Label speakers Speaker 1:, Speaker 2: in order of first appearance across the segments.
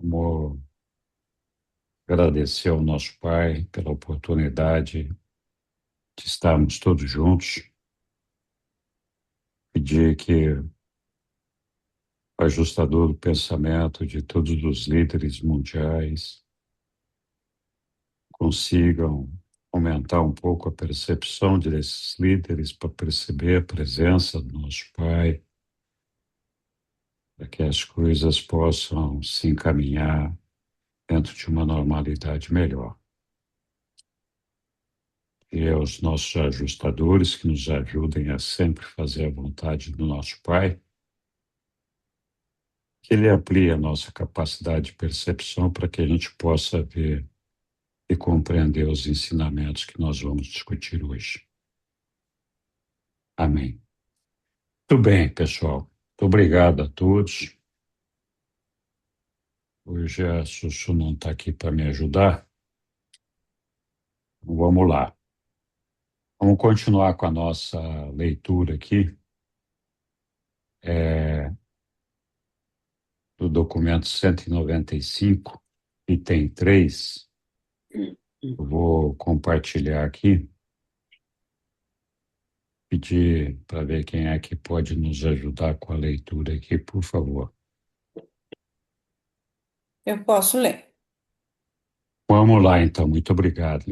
Speaker 1: Vamos agradecer ao nosso Pai pela oportunidade de estarmos todos juntos, pedir que o ajustador do pensamento de todos os líderes mundiais consigam aumentar um pouco a percepção desses líderes para perceber a presença do nosso Pai, para que as coisas possam se encaminhar dentro de uma normalidade melhor. E aos nossos ajustadores que nos ajudem a sempre fazer a vontade do nosso Pai, que Ele amplie a nossa capacidade de percepção para que a gente possa ver e compreender os ensinamentos que nós vamos discutir hoje. Amém. Muito bem, pessoal. Muito obrigado a todos. Hoje a Sussu não está aqui para me ajudar. Então, vamos lá. Vamos continuar com a nossa leitura aqui do documento 195, item 3. Eu vou compartilhar aqui, pedir para ver quem é que pode nos ajudar com a leitura aqui, por favor.
Speaker 2: Eu posso ler.
Speaker 1: Vamos lá, então. Muito obrigado.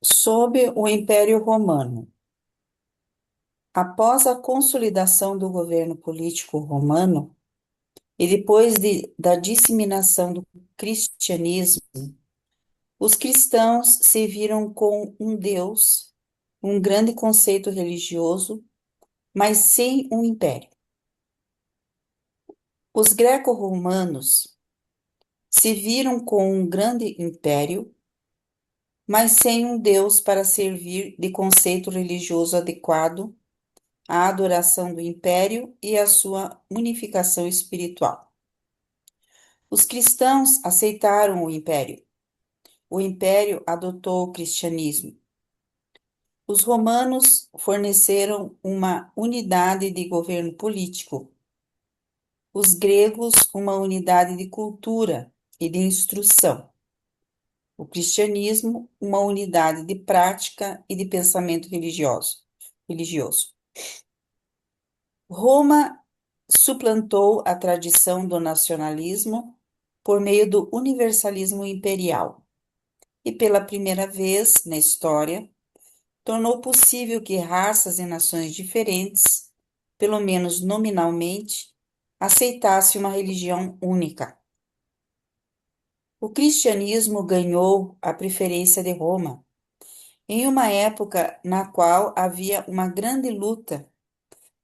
Speaker 2: Sob o Império Romano. Após a consolidação do governo político romano e depois da disseminação do cristianismo, os cristãos se viram com um Deus, um grande conceito religioso, mas sem um império. Os greco-romanos se viram com um grande império, mas sem um Deus para servir de conceito religioso adequado à adoração do império e à sua unificação espiritual. Os cristãos aceitaram o império. O império adotou o cristianismo. Os romanos forneceram uma unidade de governo político. Os gregos, uma unidade de cultura e de instrução. O cristianismo, uma unidade de prática e de pensamento religioso. Roma suplantou a tradição do nacionalismo por meio do universalismo imperial e, pela primeira vez na história, tornou possível que raças e nações diferentes, pelo menos nominalmente, aceitassem uma religião única. O cristianismo ganhou a preferência de Roma, em uma época na qual havia uma grande luta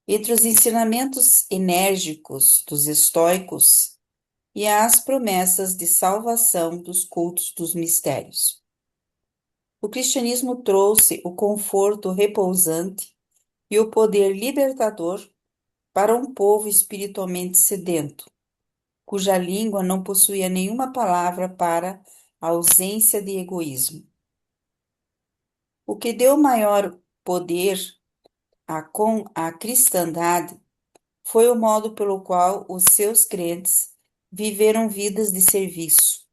Speaker 2: entre os ensinamentos enérgicos dos estoicos e as promessas de salvação dos cultos dos mistérios. O cristianismo trouxe o conforto repousante e o poder libertador para um povo espiritualmente sedento, cuja língua não possuía nenhuma palavra para a ausência de egoísmo. O que deu maior poder à cristandade foi o modo pelo qual os seus crentes viveram vidas de serviço,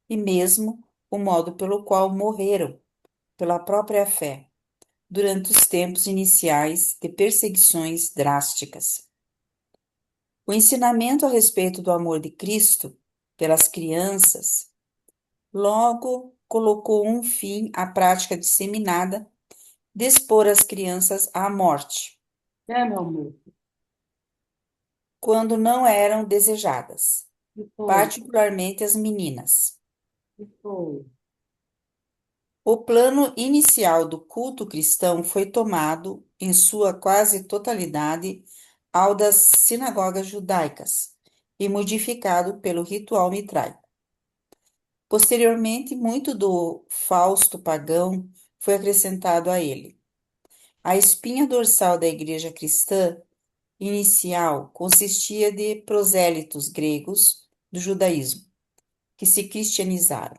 Speaker 2: e mesmo o modo pelo qual morreram pela própria fé, durante os tempos iniciais de perseguições drásticas. O ensinamento a respeito do amor de Cristo pelas crianças logo colocou um fim à prática disseminada de expor as crianças à morte,
Speaker 3: meu amor.
Speaker 2: quando não eram desejadas,
Speaker 3: Que foi?
Speaker 2: particularmente as meninas.
Speaker 3: Que foi?
Speaker 2: O plano inicial do culto cristão foi tomado, em sua quase totalidade, ao das sinagogas judaicas e modificado pelo ritual mitraico. Posteriormente, muito do Fausto pagão foi acrescentado a ele. A espinha dorsal da igreja cristã inicial consistia de prosélitos gregos do judaísmo, que se cristianizaram.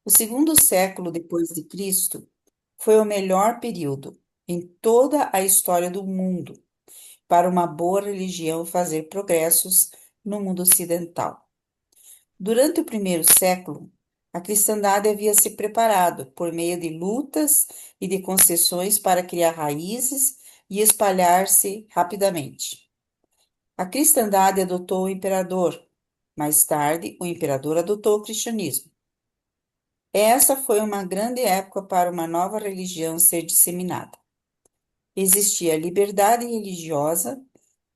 Speaker 2: O segundo século depois de Cristo foi o melhor período em toda a história do mundo para uma boa religião fazer progressos no mundo ocidental. Durante o primeiro século, a cristandade havia se preparado por meio de lutas e de concessões para criar raízes e espalhar-se rapidamente. A cristandade adotou o imperador. Mais tarde, o imperador adotou o cristianismo. Essa foi uma grande época para uma nova religião ser disseminada. Existia liberdade religiosa,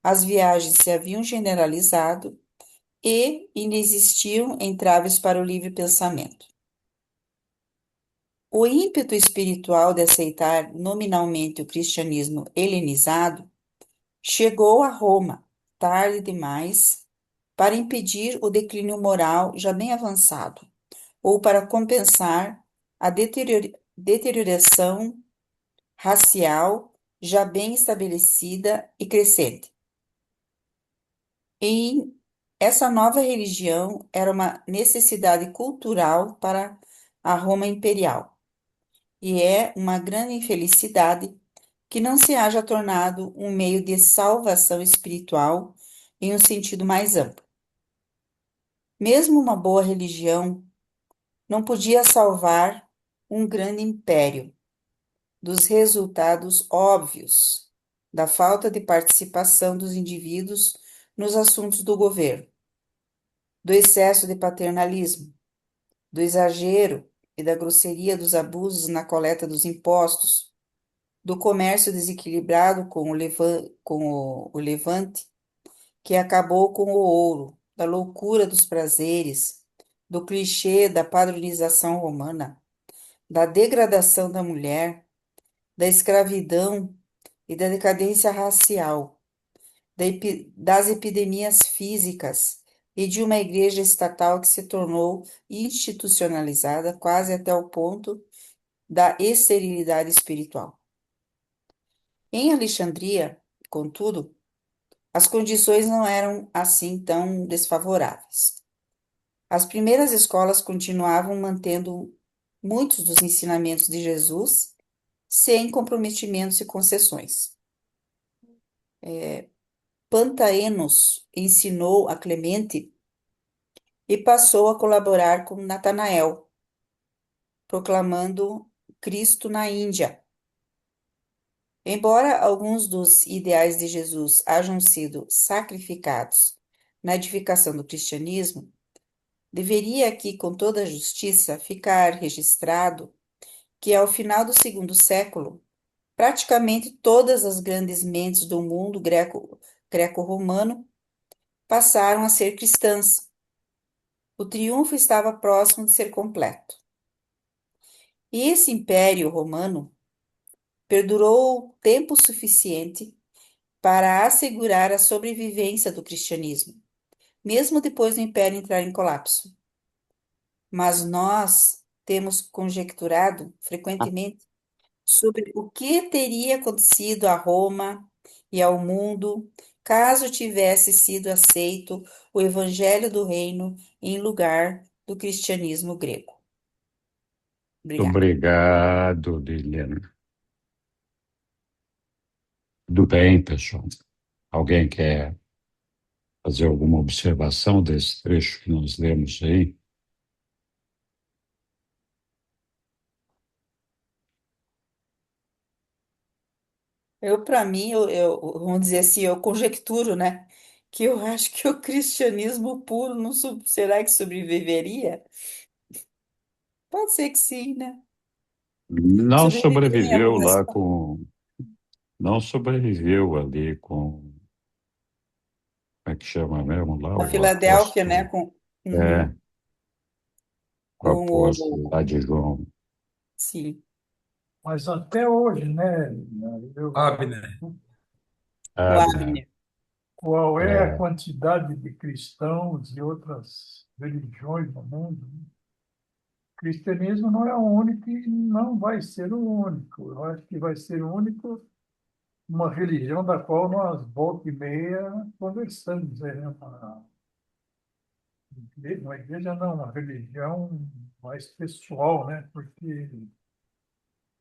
Speaker 2: as viagens se haviam generalizado e inexistiam entraves para o livre pensamento. O ímpeto espiritual de aceitar nominalmente o cristianismo helenizado chegou a Roma tarde demais para impedir o declínio moral já bem avançado, ou para compensar a deterioração racial já bem estabelecida e crescente. E essa nova religião era uma necessidade cultural para a Roma imperial, e é uma grande infelicidade que não se haja tornado um meio de salvação espiritual em um sentido mais amplo. Mesmo uma boa religião não podia salvar um grande império dos resultados óbvios da falta de participação dos indivíduos nos assuntos do governo, do excesso de paternalismo, do exagero e da grosseria dos abusos na coleta dos impostos, do comércio desequilibrado com o levante, que acabou com o ouro, da loucura dos prazeres, do clichê da padronização romana, da degradação da mulher, da escravidão e da decadência racial, das epidemias físicas e de uma igreja estatal que se tornou institucionalizada quase até o ponto da esterilidade espiritual. Em Alexandria, contudo, as condições não eram assim tão desfavoráveis. As primeiras escolas continuavam mantendo muitos dos ensinamentos de Jesus sem comprometimentos e concessões. Pantaenos ensinou a Clemente e passou a colaborar com Natanael, proclamando Cristo na Índia. Embora alguns dos ideais de Jesus hajam sido sacrificados na edificação do cristianismo, deveria aqui, com toda a justiça, ficar registrado que, ao final do segundo século, praticamente todas as grandes mentes do mundo greco-romano passaram a ser cristãs. O triunfo estava próximo de ser completo. E esse império romano perdurou tempo suficiente para assegurar a sobrevivência do cristianismo, mesmo depois do império entrar em colapso. Mas nós temos conjecturado frequentemente sobre o que teria acontecido a Roma e ao mundo caso tivesse sido aceito o evangelho do reino em lugar do cristianismo grego.
Speaker 1: Muito
Speaker 2: Obrigada.
Speaker 1: obrigado, Liliana. Tudo bem, pessoal. Alguém quer fazer alguma observação desse trecho que nós lemos aí?
Speaker 2: Para mim, vamos dizer assim, eu conjecturo, né, que eu acho que o cristianismo puro não será que sobreviveria? Pode ser que sim, né?
Speaker 1: Não
Speaker 2: Sobreviveria em
Speaker 1: sobreviveu
Speaker 2: algumas
Speaker 1: lá com. Não sobreviveu ali com. Como é que chama mesmo lá?
Speaker 2: a
Speaker 1: O
Speaker 2: Filadélfia, né,
Speaker 1: apóstolo.
Speaker 2: com,
Speaker 1: É,
Speaker 2: uhum,
Speaker 1: o
Speaker 2: com
Speaker 1: apóstolo lá de João.
Speaker 2: sim.
Speaker 4: Mas até hoje, né,
Speaker 3: Abner.
Speaker 2: O
Speaker 1: Abner.
Speaker 2: Abner.
Speaker 4: qual é a
Speaker 1: É,
Speaker 4: quantidade de cristãos e outras religiões no mundo? O cristianismo não é o único e não vai ser o único. Eu acho que vai ser o único uma religião da qual nós, volta e meia, conversamos. Uma igreja não, uma religião mais pessoal, né? Porque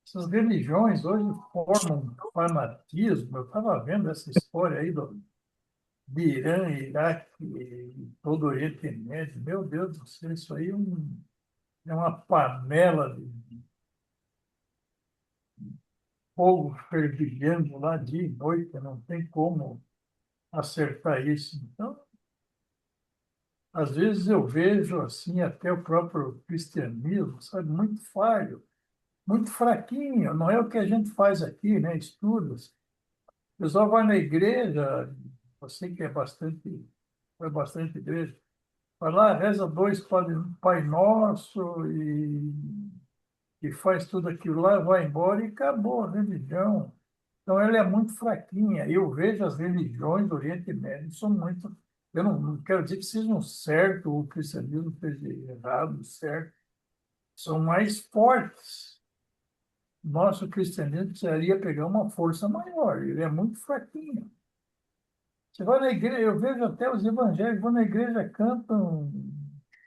Speaker 4: essas religiões hoje formam um fanatismo. Eu estava vendo essa história aí de Irã, Iraque, e todo o Oriente Médio. Meu Deus do céu, isso aí é uma panela de fogo fervilhando lá dia e noite, não tem como acertar isso. Então, às vezes eu vejo assim até o próprio cristianismo, sabe, muito falho, muito fraquinho. Não é o que a gente faz aqui, né? Estudos. O pessoal vai na igreja, você que foi bastante igreja, vai lá, reza dois Pai Nosso e faz tudo aquilo lá, vai embora e acabou a religião. Então, ela é muito fraquinha. Eu vejo as religiões do Oriente Médio são muito. Eu não quero dizer que sejam certo, ou o cristianismo esteja errado, certo. São mais fortes. Nosso cristianismo precisaria pegar uma força maior. Ele é muito fraquinho. Você vai na igreja, eu vejo até os evangélicos vão na igreja, cantam,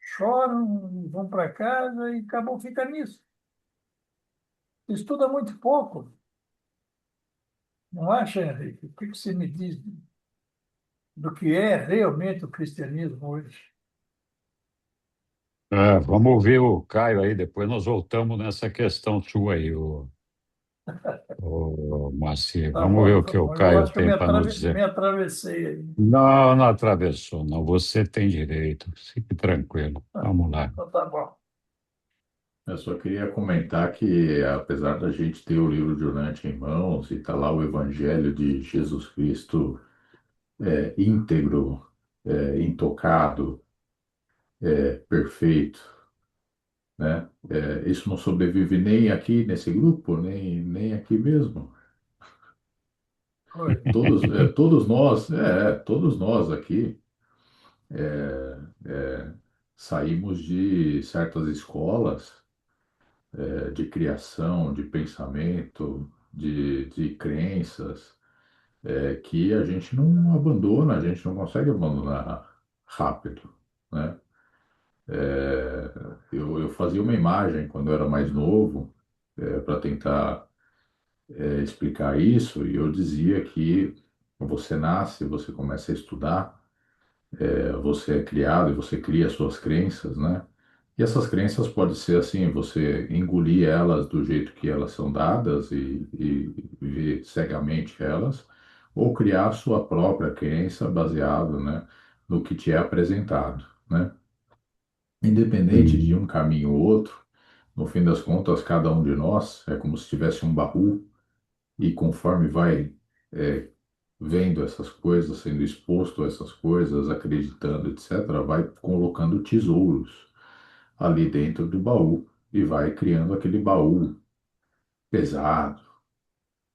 Speaker 4: choram, vão para casa e acabam, fica nisso. Estuda muito pouco. Não acha, Henrique? O que você me diz do que é realmente o cristianismo hoje?
Speaker 1: Vamos ouvir o Caio aí, depois nós voltamos nessa questão sua aí, o Moacir.
Speaker 4: Tá
Speaker 1: Vamos ver
Speaker 4: bom,
Speaker 1: o
Speaker 4: tá
Speaker 1: que o
Speaker 4: bom. Eu
Speaker 1: Caio
Speaker 4: acho que eu
Speaker 1: tem para nos
Speaker 4: me
Speaker 1: dizer.
Speaker 4: atravessei aí.
Speaker 1: Não, não atravessou, não. Você tem direito. Fique tranquilo. Vamos lá.
Speaker 4: Então tá bom.
Speaker 5: Eu só queria comentar que, apesar da gente ter o livro de Urante em mãos e tá lá o Evangelho de Jesus Cristo íntegro, intocado, perfeito, né? Isso não sobrevive nem aqui nesse grupo, nem aqui mesmo.
Speaker 4: Oi.
Speaker 5: Todos nós aqui é, saímos de certas escolas de criação, de pensamento, de crenças, que a gente não abandona, a gente não consegue abandonar rápido, né? Eu fazia uma imagem quando eu era mais novo, para tentar explicar isso, e eu dizia que você nasce, você começa a estudar, você é criado e você cria suas crenças, né? E essas crenças podem ser assim, você engolir elas do jeito que elas são dadas e viver cegamente elas, ou criar a sua própria crença baseado, né, no que te é apresentado, né? Independente de
Speaker 1: Hum.
Speaker 5: um caminho ou outro, no fim das contas, cada um de nós é como se tivesse um baú e conforme vai é, vendo essas coisas, sendo exposto a essas coisas, acreditando, etc., vai colocando tesouros ali dentro do baú e vai criando aquele baú pesado,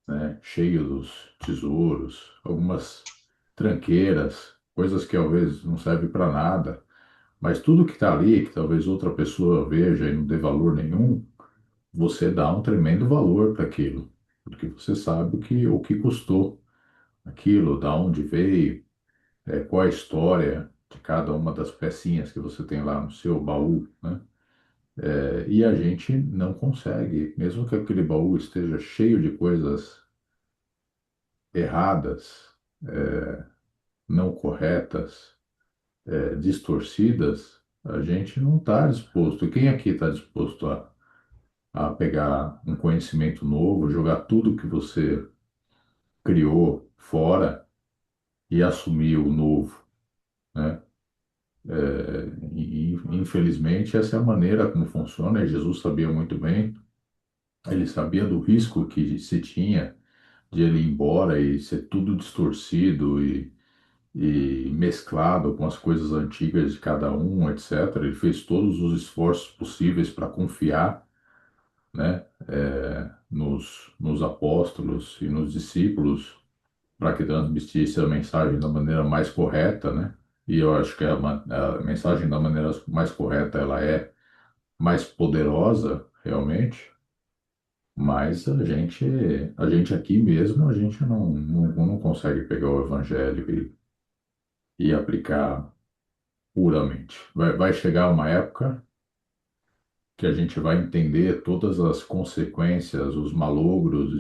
Speaker 5: né, cheio dos tesouros, algumas tranqueiras, coisas que talvez não servem para nada, mas tudo que está ali, que talvez outra pessoa veja e não dê valor nenhum, você dá um tremendo valor para aquilo, porque você sabe o que custou aquilo, da onde veio, qual a história de cada uma das pecinhas que você tem lá no seu baú, né? E a gente não consegue, mesmo que aquele baú esteja cheio de coisas erradas, não corretas, distorcidas, a gente não está disposto. E quem aqui está disposto a pegar um conhecimento novo, jogar tudo que você criou fora e assumir o novo, né? E, infelizmente, essa é a maneira como funciona, e Jesus sabia muito bem, ele sabia do risco que se tinha de ele ir embora e ser tudo distorcido e mesclado com as coisas antigas de cada um, etc. Ele fez todos os esforços possíveis para confiar, né, nos apóstolos e nos discípulos, para que transmitisse a mensagem da maneira mais correta, né? E eu acho que a mensagem da maneira mais correta ela é mais poderosa, realmente. Mas a gente aqui mesmo, a gente não consegue pegar o evangelho e aplicar puramente. Vai chegar uma época que a gente vai entender todas as consequências, os malogros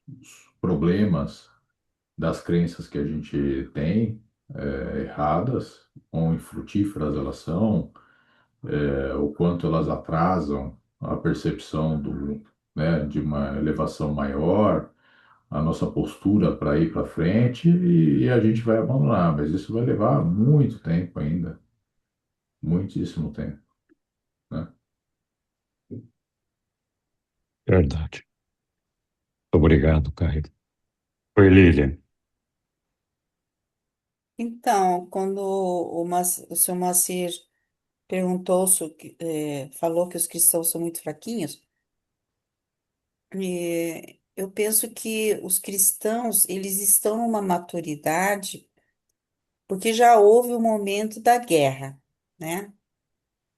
Speaker 5: os problemas das crenças que a gente tem, erradas, quão infrutíferas elas são, o quanto elas atrasam a percepção né, de uma elevação maior, a nossa postura para ir para frente e a gente vai abandonar, mas isso vai levar muito tempo ainda, muitíssimo tempo, né?
Speaker 1: Verdade. Obrigado, Caio. Oi, Lilian.
Speaker 2: Então, quando o seu Moacir perguntou, falou que os cristãos são muito fraquinhos, eu penso que os cristãos, eles estão numa maturidade, porque já houve o momento da guerra, né?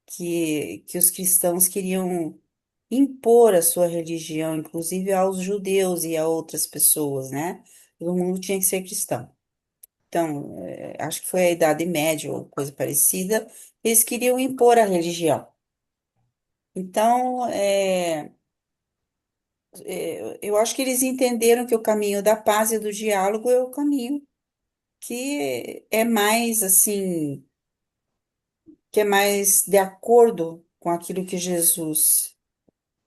Speaker 2: Que os cristãos queriam impor a sua religião, inclusive aos judeus e a outras pessoas, né? Todo mundo tinha que ser cristão. Então, acho que foi a Idade Média ou coisa parecida, eles queriam impor a religião. Então, eu acho que eles entenderam que o caminho da paz e do diálogo é o caminho que é mais assim, que é mais de acordo com aquilo que Jesus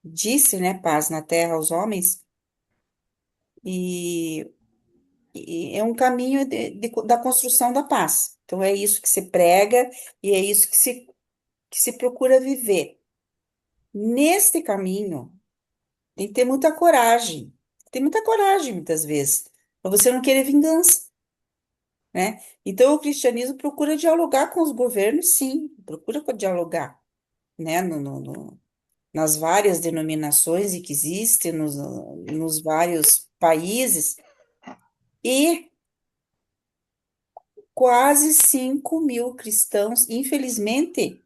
Speaker 2: disse, né? Paz na terra aos homens, e, e é um caminho da construção da paz. Então, é isso que se prega e é isso que se procura viver. Neste caminho, tem que ter muita coragem. Tem muita coragem, muitas vezes, para você não querer vingança, né? Então, o cristianismo procura dialogar com os governos, sim, procura dialogar, né? Nas várias denominações e que existem, nos vários países, e quase 5.000 cristãos, infelizmente,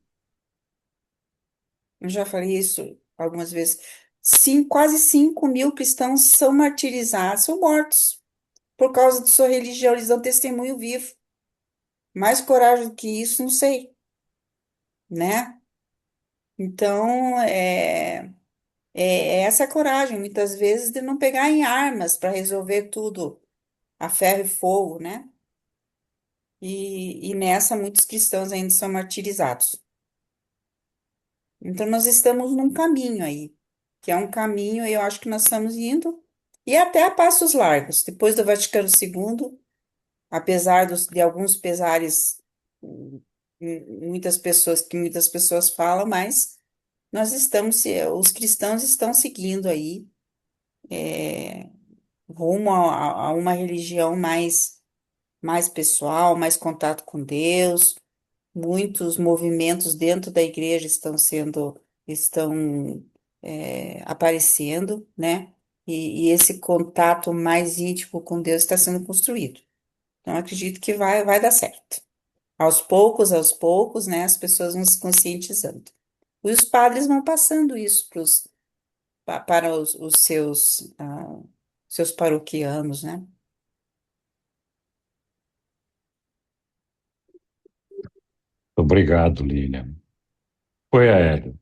Speaker 2: eu já falei isso algumas vezes, sim, quase 5.000 cristãos são martirizados, são mortos por causa de sua religião, eles dão testemunho vivo. Mais coragem do que isso, não sei, né? Então, é essa coragem, muitas vezes, de não pegar em armas para resolver tudo a ferro e fogo, né? E nessa, muitos cristãos ainda são martirizados. Então, nós estamos num caminho aí, que é um caminho, eu acho que nós estamos indo, e até a passos largos. Depois do Vaticano II, apesar de alguns pesares, muitas pessoas falam, mas os cristãos estão seguindo aí, rumo a uma religião mais pessoal, mais contato com Deus. Muitos movimentos dentro da igreja estão aparecendo, né? E esse contato mais íntimo com Deus está sendo construído. Então, acredito que vai dar certo. Aos poucos, né, as pessoas vão se conscientizando. E os padres vão passando isso para os seus paroquianos, né?
Speaker 1: Obrigado, Lilian. Oi, Aélio.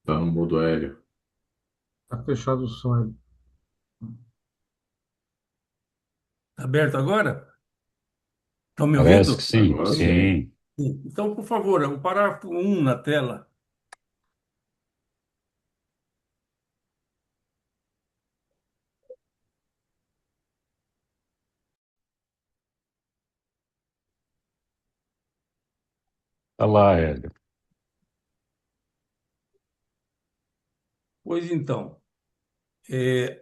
Speaker 5: Tá no modo aéreo.
Speaker 3: Tá fechado o som aí. Tá aberto agora? Estão me
Speaker 1: Parece que
Speaker 3: ouvindo?
Speaker 1: sim,
Speaker 5: Agora sim.
Speaker 1: sim.
Speaker 3: Sim. Então, por favor, o parágrafo 1 na tela.
Speaker 1: Olha lá, Aélio.
Speaker 3: Pois então, é,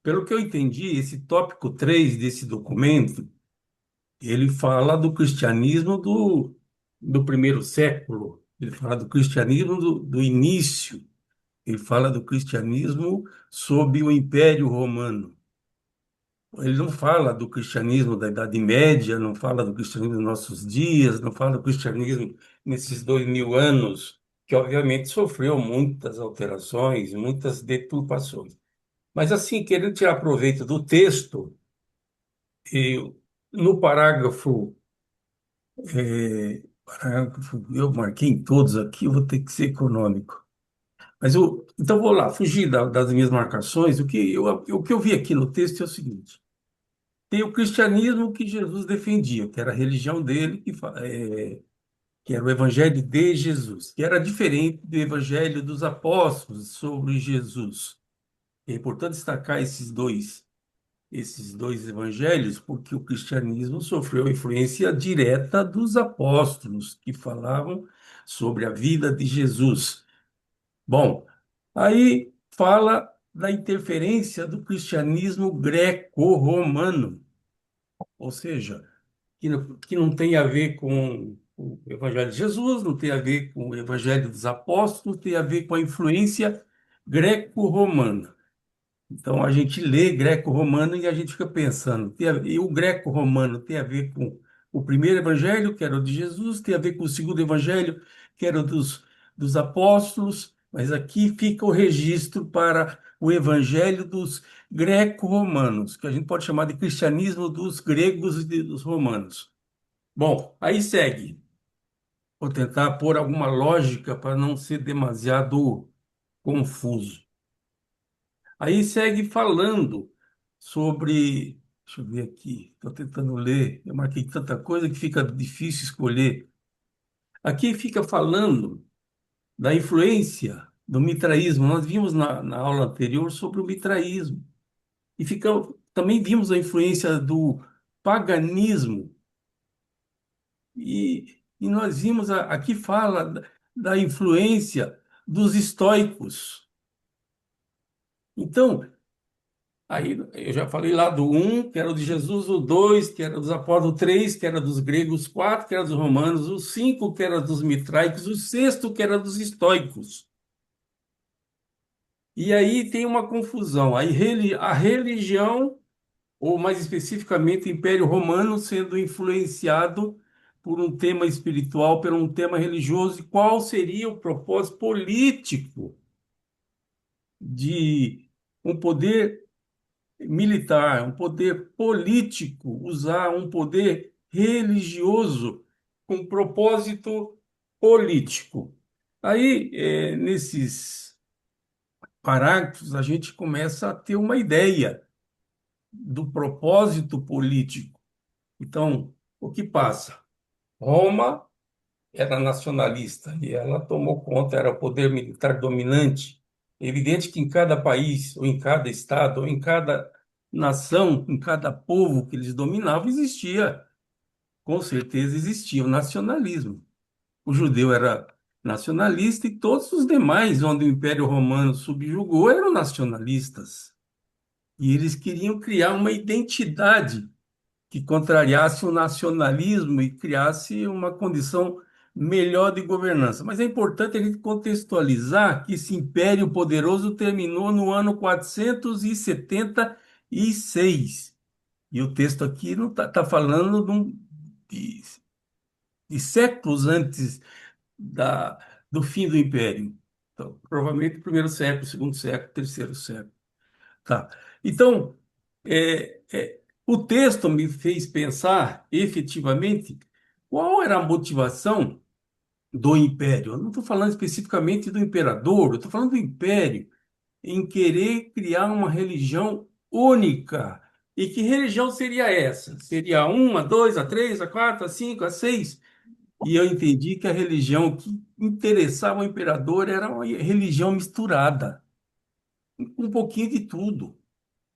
Speaker 3: pelo que eu entendi, esse tópico 3 desse documento, ele fala do cristianismo do primeiro século, ele fala do cristianismo do início, ele fala do cristianismo sob o Império Romano. Ele não fala do cristianismo da Idade Média, não fala do cristianismo dos nossos dias, não fala do cristianismo nesses 2.000 anos que obviamente sofreu muitas alterações, muitas deturpações. Mas assim, querendo tirar proveito do texto, eu, no eu marquei em todos aqui, eu vou ter que ser econômico. Então vou lá, fugir das minhas marcações. O que eu vi aqui no texto é o seguinte: tem o cristianismo que Jesus defendia, que era a religião dele, que era o evangelho de Jesus, que era diferente do evangelho dos apóstolos sobre Jesus. É importante destacar esses dois evangelhos, porque o cristianismo sofreu influência direta dos apóstolos, que falavam sobre a vida de Jesus. Bom, aí fala da interferência do cristianismo greco-romano, ou seja, que não tem a ver com o Evangelho de Jesus, não tem a ver com o Evangelho dos Apóstolos, tem a ver com a influência greco-romana. Então a gente lê greco-romano e a gente fica pensando, e o greco-romano tem a ver com o primeiro evangelho, que era o de Jesus, tem a ver com o segundo evangelho, que era o dos apóstolos, mas aqui fica o registro para o evangelho dos greco-romanos, que a gente pode chamar de cristianismo dos gregos e dos romanos. Bom, aí segue. Vou tentar pôr alguma lógica para não ser demasiado confuso. Aí segue falando sobre. Deixa eu ver aqui, estou tentando ler, eu marquei tanta coisa que fica difícil escolher. Aqui fica falando da influência do mitraísmo. Nós vimos na aula anterior sobre o mitraísmo. Também vimos a influência do paganismo. E nós vimos, aqui fala da influência dos estoicos. Então, aí eu já falei lá do um, que era o de Jesus, o 2, que era dos apóstolos, o 3, que era dos gregos, 4, que era dos romanos, o 5, que era dos mitraicos, o 6, que era dos estoicos. E aí tem uma confusão. A religião, ou mais especificamente o Império Romano, sendo influenciado por um tema espiritual, por um tema religioso, e qual seria o propósito político de um poder militar, um poder político, usar um poder religioso com propósito político. Aí, nesses parágrafos, a gente começa a ter uma ideia do propósito político. Então, o que passa? Roma era nacionalista e ela tomou conta, era o poder militar dominante. É evidente que em cada país, ou em cada estado, ou em cada nação, em cada povo que eles dominavam, existia, com certeza existia o nacionalismo. O judeu era nacionalista e todos os demais, onde o Império Romano subjugou, eram nacionalistas. E eles queriam criar uma identidade que contrariasse o nacionalismo e criasse uma condição melhor de governança. Mas é importante a gente contextualizar que esse império poderoso terminou no ano 476. E o texto aqui não está falando de séculos antes da, do fim do império. Então, provavelmente o primeiro século, segundo século, terceiro século. Tá. Então, o texto me fez pensar efetivamente qual era a motivação do império. Eu não estou falando especificamente do imperador, eu estou falando do império em querer criar uma religião única. E que religião seria essa? Seria a 1, a 2, a 3, a 4, a 5, a 6? E eu entendi que a religião que interessava o imperador era uma religião misturada, um pouquinho de tudo.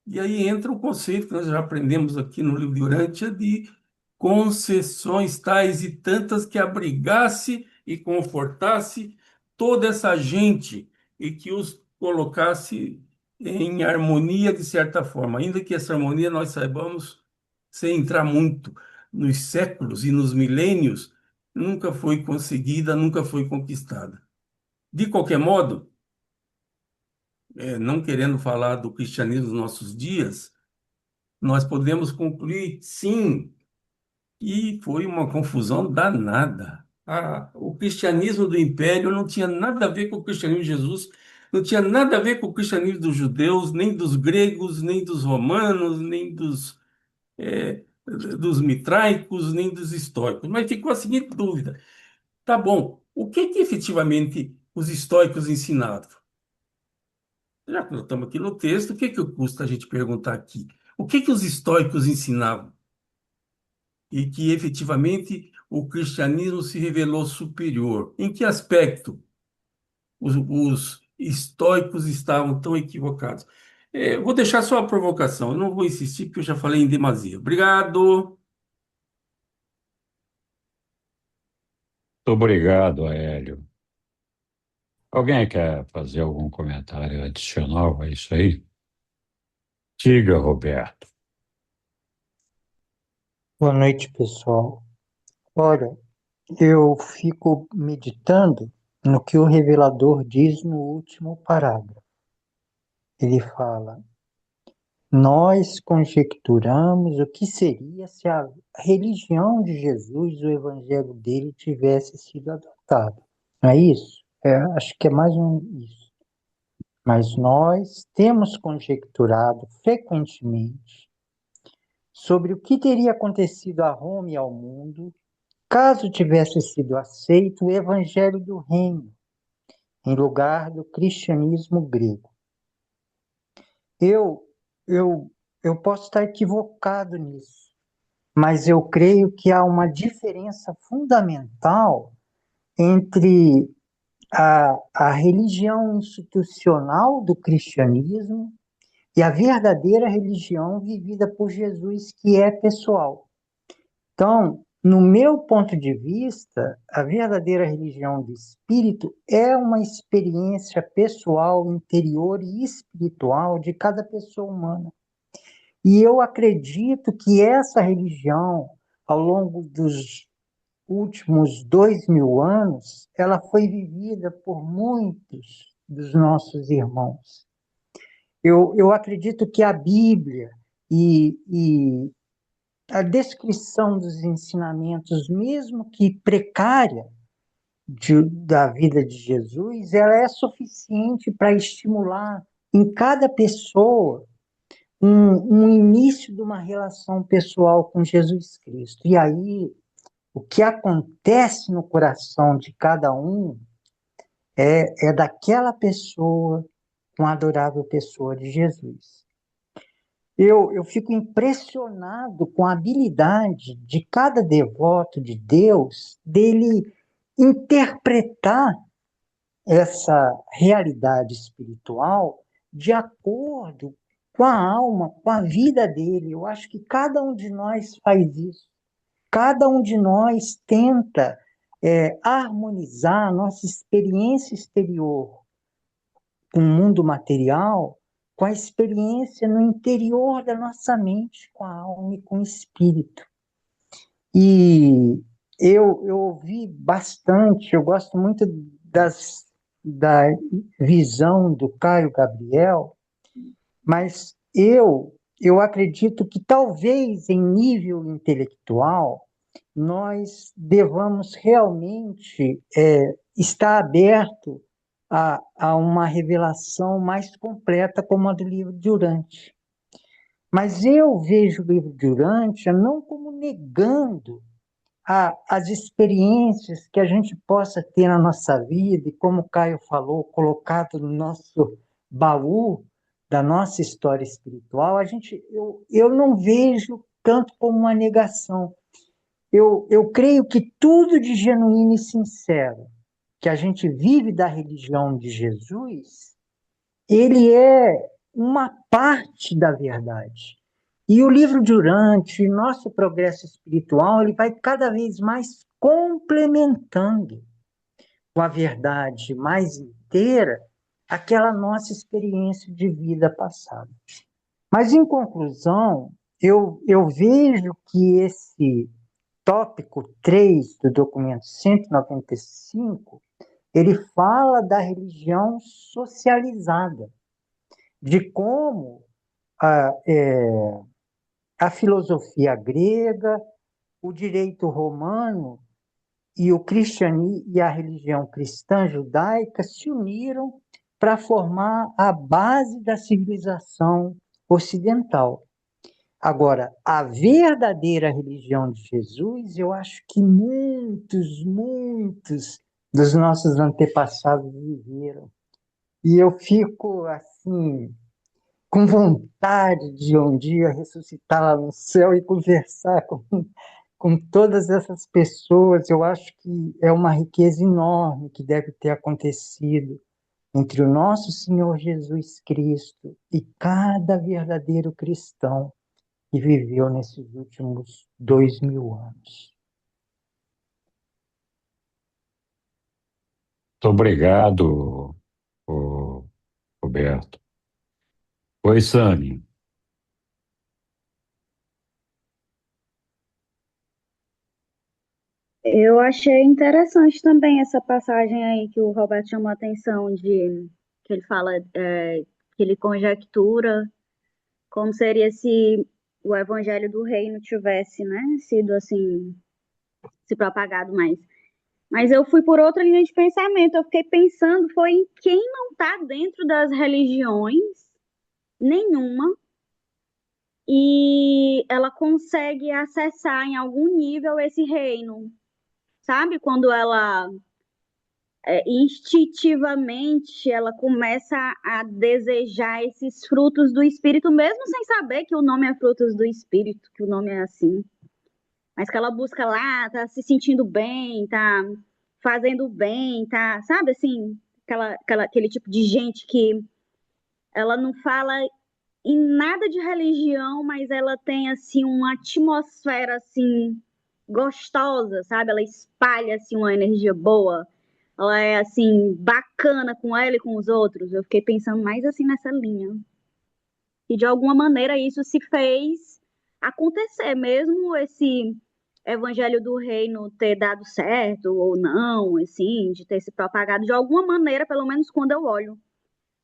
Speaker 3: E aí entra o conceito que nós já aprendemos aqui no livro de Urântia de concessões tais e tantas que abrigasse e confortasse toda essa gente e que os colocasse em harmonia de certa forma, ainda que essa harmonia nós saibamos, sem entrar muito nos séculos e nos milênios, nunca foi conseguida, nunca foi conquistada. De qualquer modo, não querendo falar do cristianismo nos nossos dias, nós podemos concluir, sim, e foi uma confusão danada. O cristianismo do Império não tinha nada a ver com o cristianismo de Jesus, não tinha nada a ver com o cristianismo dos judeus, nem dos gregos, nem dos romanos, nem dos mitraicos, nem dos estoicos. Mas ficou a seguinte dúvida: tá bom, o que que efetivamente os estoicos ensinavam? Já que nós estamos aqui no texto, o que que custa a gente perguntar aqui? O que que os estoicos ensinavam? E que efetivamente o cristianismo se revelou superior. Em que aspecto os estoicos estavam tão equivocados? Eu vou deixar só a provocação, eu não vou insistir porque eu já falei em demasia. Obrigado.
Speaker 1: Muito obrigado, Hélio. Alguém quer fazer algum comentário adicional a isso aí? Diga, Roberto.
Speaker 6: Boa noite, pessoal. Olha, eu fico meditando no que o revelador diz no último parágrafo. Ele fala: nós conjecturamos o que seria se a religião de Jesus, o evangelho dele, tivesse sido adotado. Não é isso? Acho que é mais ou menos isso. Mas nós temos conjecturado frequentemente sobre o que teria acontecido a Roma e ao mundo caso tivesse sido aceito o evangelho do reino, em lugar do cristianismo grego. Eu, eu, eu posso estar equivocado nisso, mas eu creio que há uma diferença fundamental entre a religião institucional do cristianismo e a verdadeira religião vivida por Jesus, que é pessoal. Então, no meu ponto de vista, a verdadeira religião do espírito é uma experiência pessoal, interior e espiritual de cada pessoa humana. E eu acredito que essa religião, ao longo dos últimos 2000 anos, ela foi vivida por muitos dos nossos irmãos. Eu acredito que a Bíblia e a descrição dos ensinamentos, mesmo que precária, da vida de Jesus, ela é suficiente para estimular em cada pessoa um início de uma relação pessoal com Jesus Cristo. E aí, o que acontece no coração de cada um é daquela pessoa com a adorável pessoa de Jesus. Eu fico impressionado com a habilidade de cada devoto de Deus dele interpretar essa realidade espiritual de acordo com a alma, com a vida dele. Eu acho que cada um de nós faz isso. Cada um de nós tenta harmonizar a nossa experiência exterior com o mundo material, com a experiência no interior da nossa mente, com a alma e com o espírito. E eu ouvi bastante, eu gosto muito da visão do Caio Gabriel, mas eu acredito que talvez em nível intelectual nós devamos realmente estar aberto a uma revelação mais completa, como a do livro de Urântia. Mas eu vejo o livro de Urântia não como negando as experiências que a gente possa ter na nossa vida, e como o Caio falou, colocado no nosso baú da nossa história espiritual, eu não vejo tanto como uma negação. Eu creio que tudo de genuíno e sincero que a gente vive da religião de Jesus, ele é uma parte da verdade. E o livro de Urântia, nosso progresso espiritual, ele vai cada vez mais complementando com a verdade mais inteira aquela nossa experiência de vida passada. Mas, em conclusão, eu vejo que esse tópico 3 do documento 195, ele fala da religião socializada, de como a filosofia grega, o direito romano e o cristianismo e a religião cristã judaica se uniram para formar a base da civilização ocidental. Agora, a verdadeira religião de Jesus, eu acho que muitos dos nossos antepassados viveram. E eu fico, assim, com vontade de um dia ressuscitar lá no céu e conversar com todas essas pessoas. Eu acho que é uma riqueza enorme que deve ter acontecido entre o nosso Senhor Jesus Cristo e cada verdadeiro cristão que viveu nesses últimos 2000 anos.
Speaker 1: Muito obrigado, Roberto. Oi, Sani.
Speaker 7: Eu achei interessante também essa passagem aí que o Roberto chamou a atenção de que ele fala que ele conjectura como seria se o evangelho do reino tivesse, né, sido assim, se propagado mais. Mas eu fui por outra linha de pensamento. Eu fiquei pensando foi em quem não está dentro das religiões nenhuma e ela consegue acessar em algum nível esse reino, sabe? Quando ela instintivamente ela começa a desejar esses frutos do espírito, mesmo sem saber que o nome é frutos do espírito, que o nome é assim. Mas que ela busca lá, tá se sentindo bem, tá fazendo bem, tá, sabe assim, aquele tipo de gente que ela não fala em nada de religião, mas ela tem assim uma atmosfera assim gostosa, sabe? Ela espalha assim uma energia boa. Ela é assim bacana com ela e com os outros. Eu fiquei pensando mais assim nessa linha. E de alguma maneira isso se fez acontecer, mesmo esse evangelho do reino ter dado certo ou não, assim, de ter se propagado de alguma maneira, pelo menos quando eu olho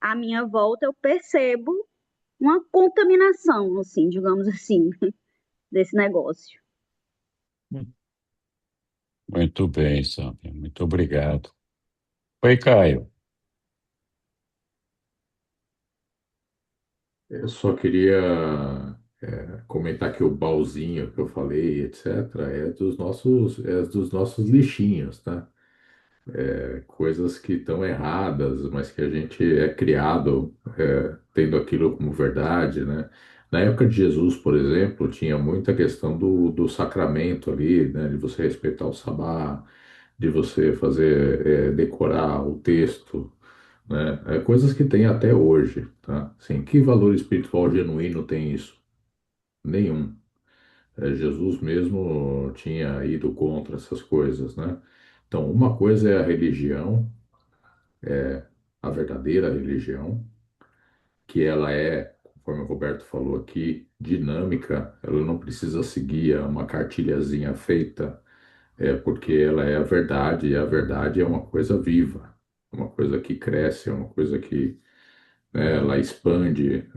Speaker 7: à minha volta, eu percebo uma contaminação, assim, digamos assim, desse negócio.
Speaker 1: Muito bem, Sânia. Muito obrigado. Oi, Caio.
Speaker 5: Eu só queria comentar que o baúzinho que eu falei, etc., é dos nossos lixinhos, tá? Coisas que estão erradas, mas que a gente é criado tendo aquilo como verdade, né? Na época de Jesus, por exemplo, tinha muita questão do sacramento ali, né? De você respeitar o sabá, de você fazer, decorar o texto, né? Coisas que tem até hoje, tá? Assim, que valor espiritual genuíno tem isso? Nenhum. Jesus mesmo tinha ido contra essas coisas, né? Então, uma coisa é a religião, a verdadeira religião, que ela é, conforme o Roberto falou aqui, dinâmica, ela não precisa seguir uma cartilhazinha feita, porque ela é a verdade, e a verdade é uma coisa viva, uma coisa que cresce, é uma coisa que ela expande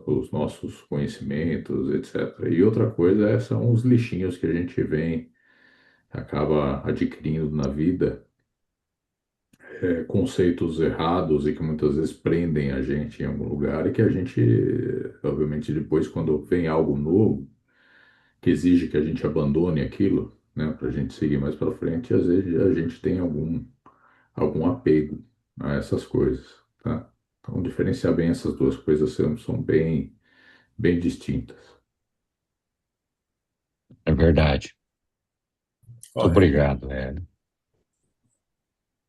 Speaker 5: os nossos conhecimentos, etc. E outra coisa são os lixinhos que a gente vem, acaba adquirindo na vida, conceitos errados e que muitas vezes prendem a gente em algum lugar e que a gente, obviamente, depois, quando vem algo novo, que exige que a gente abandone aquilo, né, para a gente seguir mais para frente, às vezes a gente tem algum apego a essas coisas, tá? Então, diferenciar bem essas duas coisas são bem distintas.
Speaker 1: É verdade. Muito
Speaker 3: Correto.
Speaker 1: obrigado, Hélio.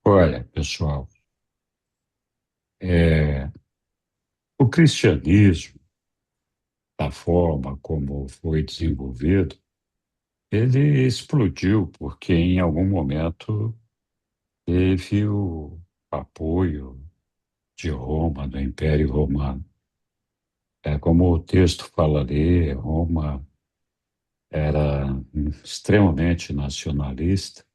Speaker 1: Olha, pessoal, é, o cristianismo, da forma como foi desenvolvido, ele explodiu porque em algum momento teve o apoio de Roma, do Império Romano. Como o texto fala ali, Roma era extremamente nacionalista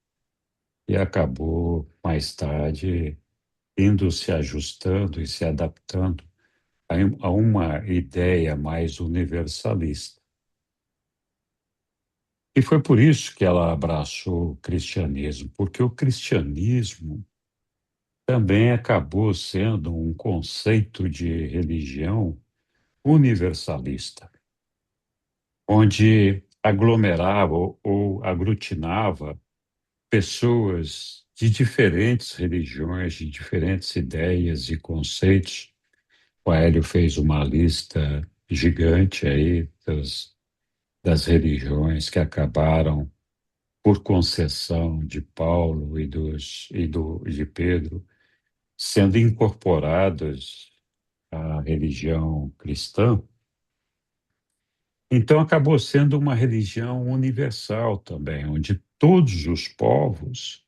Speaker 1: e acabou, mais tarde, indo se ajustando e se adaptando a uma ideia mais universalista. E foi por isso que ela abraçou o cristianismo, porque o cristianismo também acabou sendo um conceito de religião universalista, onde aglomerava ou aglutinava pessoas de diferentes religiões, de diferentes ideias e conceitos. O Hélio fez uma lista gigante aí das religiões que acabaram, por concessão de Paulo de Pedro, sendo incorporadas à religião cristã. Então, acabou sendo uma religião universal também, onde todos os povos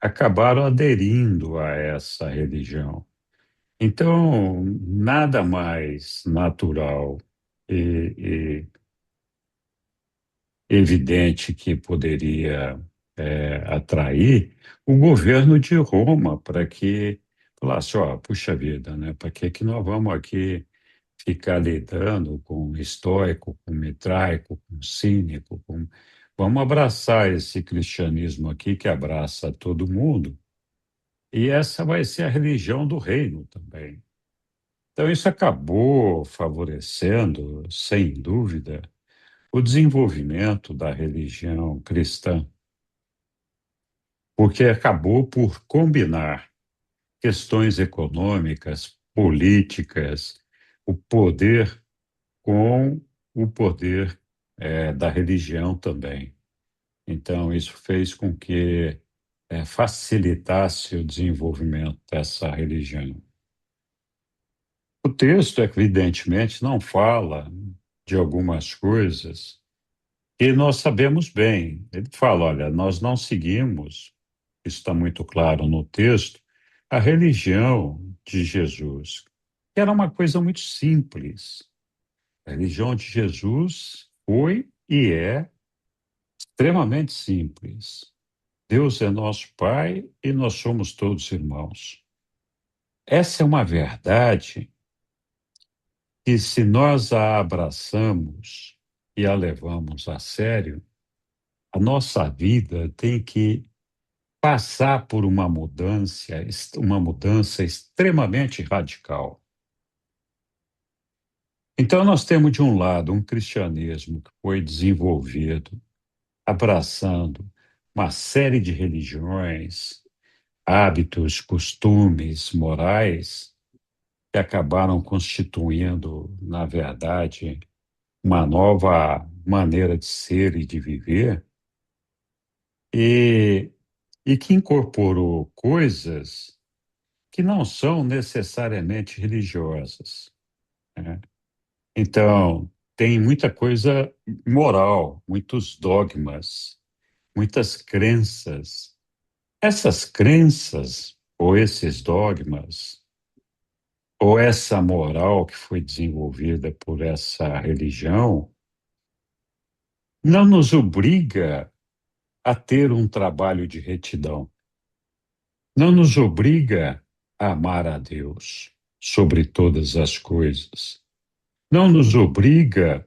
Speaker 1: acabaram aderindo a essa religião. Então, nada mais natural e evidente que poderia atrair o governo de Roma para que falasse, ó, puxa vida, né? Para que nós vamos aqui ficar lidando com estoico, com mitraico, com cínico, vamos abraçar esse cristianismo aqui que abraça todo mundo, e essa vai ser a religião do reino também. Então, isso acabou favorecendo, sem dúvida, o desenvolvimento da religião cristã, porque acabou por combinar questões econômicas, políticas, o poder com o poder da religião também. Então, isso fez com que facilitasse o desenvolvimento dessa religião. O texto, evidentemente, não fala de algumas coisas que nós sabemos bem. Ele fala: olha, nós não seguimos, isso está muito claro no texto, a religião de Jesus, que era uma coisa muito simples. A religião de Jesus foi e é extremamente simples. Deus é nosso Pai e nós somos todos irmãos. Essa é uma verdade que, se nós a abraçamos e a levamos a sério, a nossa vida tem que passar por uma mudança extremamente radical. Então, nós temos, de um lado, um cristianismo que foi desenvolvido, abraçando uma série de religiões, hábitos, costumes, morais, que acabaram constituindo, na verdade, uma nova maneira de ser e de viver, e, e que incorporou coisas que não são necessariamente religiosas, né? Então, tem muita coisa moral, muitos dogmas, muitas crenças. Essas crenças, ou esses dogmas, ou essa moral que foi desenvolvida por essa religião, não nos obriga a ter um trabalho de retidão, não nos obriga a amar a Deus sobre todas as coisas, não nos obriga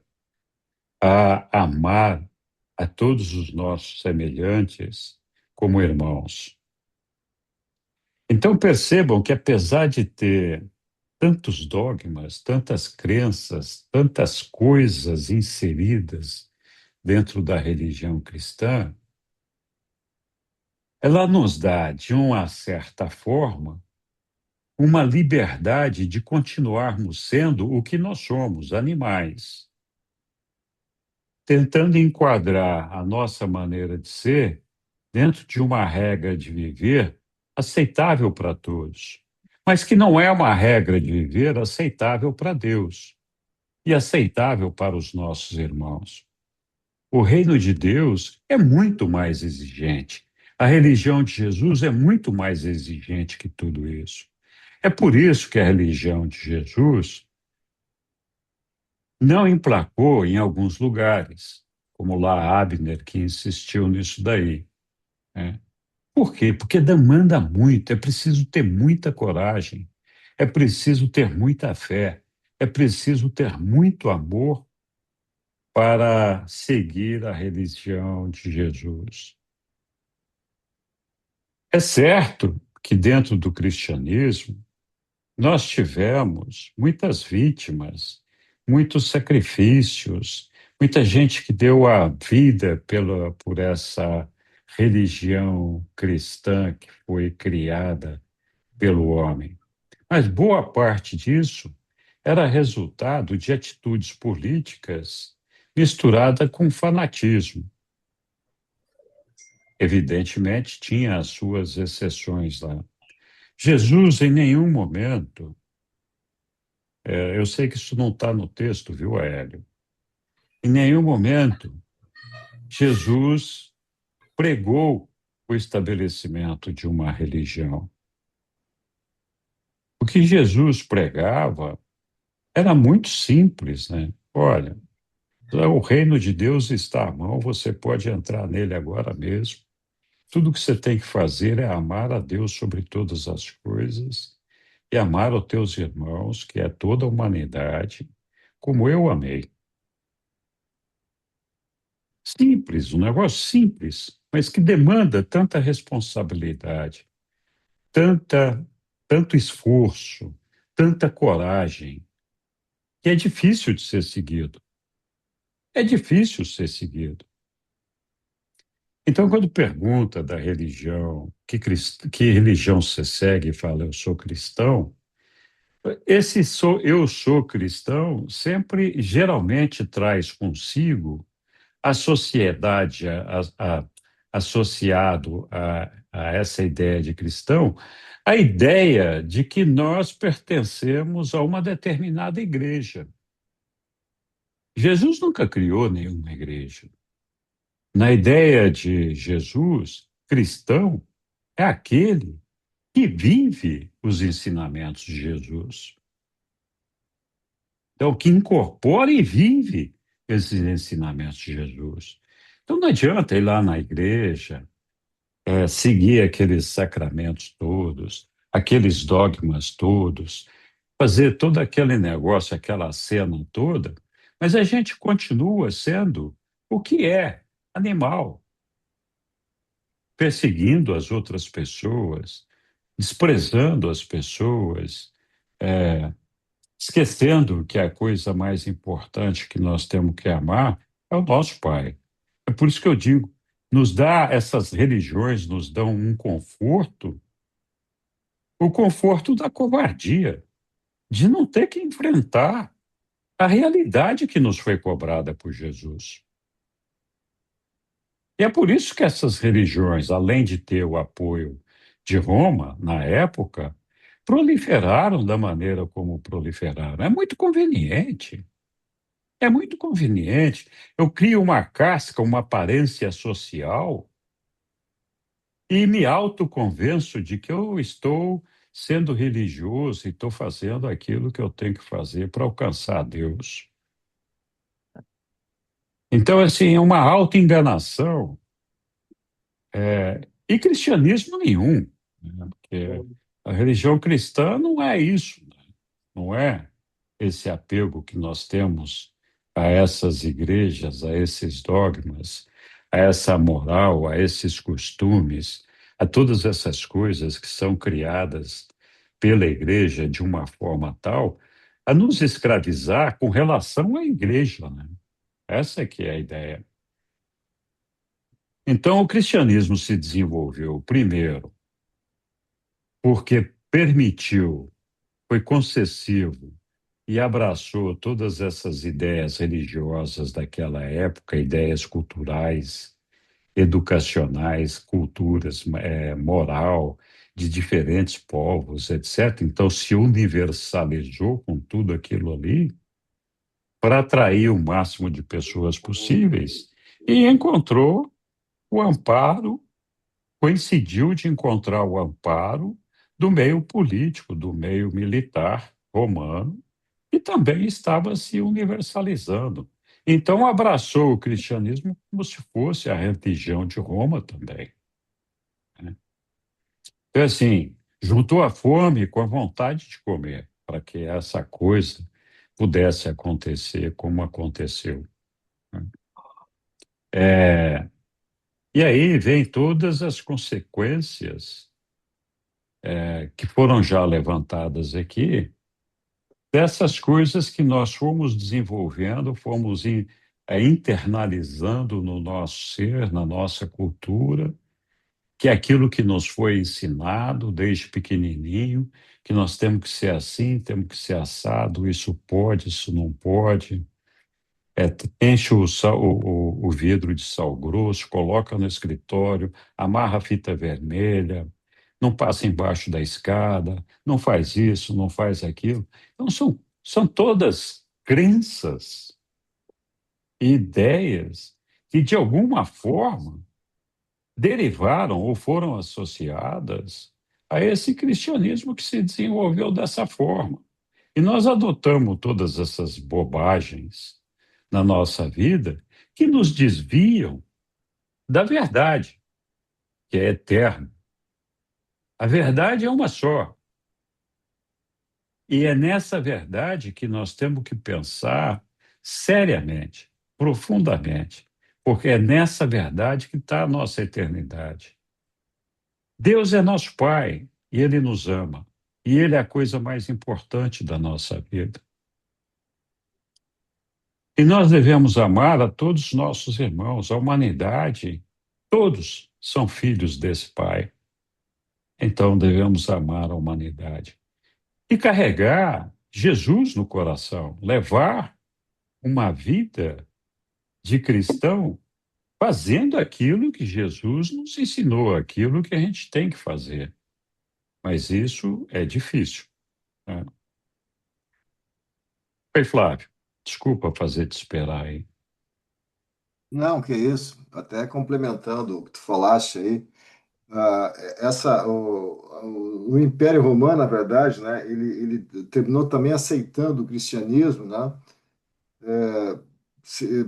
Speaker 1: a amar a todos os nossos semelhantes como irmãos. Então percebam que, apesar de ter tantos dogmas, tantas crenças, tantas coisas inseridas dentro da religião cristã, ela nos dá, de uma certa forma, uma liberdade de continuarmos sendo o que nós somos, animais, tentando enquadrar a nossa maneira de ser dentro de uma regra de viver aceitável para todos, mas que não é uma regra de viver aceitável para Deus e aceitável para os nossos irmãos. O reino de Deus é muito mais exigente. A religião de Jesus é muito mais exigente que tudo isso. É por isso que a religião de Jesus não emplacou em alguns lugares, como lá Abner, que insistiu nisso daí, né? Por quê? Porque demanda muito, é preciso ter muita coragem, é preciso ter muita fé, é preciso ter muito amor para seguir a religião de Jesus. É certo que dentro do cristianismo nós tivemos muitas vítimas, muitos sacrifícios, muita gente que deu a vida por essa religião cristã que foi criada pelo homem. Mas boa parte disso era resultado de atitudes políticas misturada com fanatismo. Evidentemente, tinha as suas exceções lá. Jesus, em nenhum momento, eu sei que isso não está no texto, viu, Hélio? Em nenhum momento, Jesus pregou o estabelecimento de uma religião. O que Jesus pregava era muito simples, né? Olha, o reino de Deus está à mão, você pode entrar nele agora mesmo. Tudo que você tem que fazer é amar a Deus sobre todas as coisas e amar os teus irmãos, que é toda a humanidade, como eu amei. Simples, um negócio simples, mas que demanda tanta responsabilidade, tanta, tanto esforço, tanta coragem, que é difícil de ser seguido. É difícil ser seguido. Então, quando pergunta da religião, que religião você segue e fala, eu sou cristão, eu sou cristão sempre geralmente traz consigo a sociedade associado a essa ideia de cristão, a ideia de que nós pertencemos a uma determinada igreja. Jesus nunca criou nenhuma igreja. Na ideia de Jesus, cristão é aquele que vive os ensinamentos de Jesus. Então, que incorpora e vive esses ensinamentos de Jesus. Então, não adianta ir lá na igreja, seguir aqueles sacramentos todos, aqueles dogmas todos, fazer todo aquele negócio, aquela cena toda, mas a gente continua sendo o que é, animal, perseguindo as outras pessoas, desprezando as pessoas, é, esquecendo que a coisa mais importante que nós temos que amar é o nosso Pai. É por isso que eu digo, essas religiões nos dão um conforto, o conforto da covardia, de não ter que enfrentar a realidade que nos foi cobrada por Jesus. E é por isso que essas religiões, além de ter o apoio de Roma na época, proliferaram da maneira como proliferaram. É muito conveniente. É muito conveniente. Eu crio uma casca, uma aparência social e me autoconvenço de que eu estou sendo religioso e estou fazendo aquilo que eu tenho que fazer para alcançar Deus. Então, assim, é uma autoenganação e cristianismo nenhum, né? Porque a religião cristã não é isso, né? Não é esse apego que nós temos a essas igrejas, a esses dogmas, a essa moral, a esses costumes, a todas essas coisas que são criadas pela igreja de uma forma tal a nos escravizar com relação à igreja, né? Essa é que é a ideia. Então, o cristianismo se desenvolveu primeiro porque permitiu, foi concessivo e abraçou todas essas ideias religiosas daquela época, ideias culturais, educacionais, culturas, moral, de diferentes povos, etc. Então, se universalizou com tudo aquilo ali para atrair o máximo de pessoas possíveis e encontrou o amparo, coincidiu de encontrar o amparo do meio político, do meio militar romano, e também estava se universalizando. Então, abraçou o cristianismo como se fosse a religião de Roma também, né? Então, assim, juntou a fome com a vontade de comer, para que essa coisa pudesse acontecer como aconteceu. E aí vem todas as consequências que foram já levantadas aqui, dessas coisas que nós fomos desenvolvendo, internalizando no nosso ser, na nossa cultura, que é aquilo que nos foi ensinado desde pequenininho, que nós temos que ser assim, temos que ser assado, isso pode, isso não pode. Enche o vidro de sal grosso, coloca no escritório, amarra a fita vermelha, não passa embaixo da escada, não faz isso, não faz aquilo. Então, são todas crenças e ideias que, de alguma forma, derivaram ou foram associadas a esse cristianismo que se desenvolveu dessa forma. E nós adotamos todas essas bobagens na nossa vida que nos desviam da verdade, que é eterna. A verdade é uma só. E é nessa verdade que nós temos que pensar seriamente, profundamente, porque é nessa verdade que está a nossa eternidade. Deus é nosso Pai e Ele nos ama. E Ele é a coisa mais importante da nossa vida. E nós devemos amar a todos os nossos irmãos, a humanidade, todos são filhos desse Pai. Então devemos amar a humanidade. E carregar Jesus no coração, levar uma vida de cristão fazendo aquilo que Jesus nos ensinou, aquilo que a gente tem que fazer. Mas isso é difícil, né? Oi, Flávio, desculpa fazer te esperar aí.
Speaker 8: Não, que isso. Até complementando o que tu falaste aí, o Império Romano, na verdade, né, ele terminou também aceitando o cristianismo, né,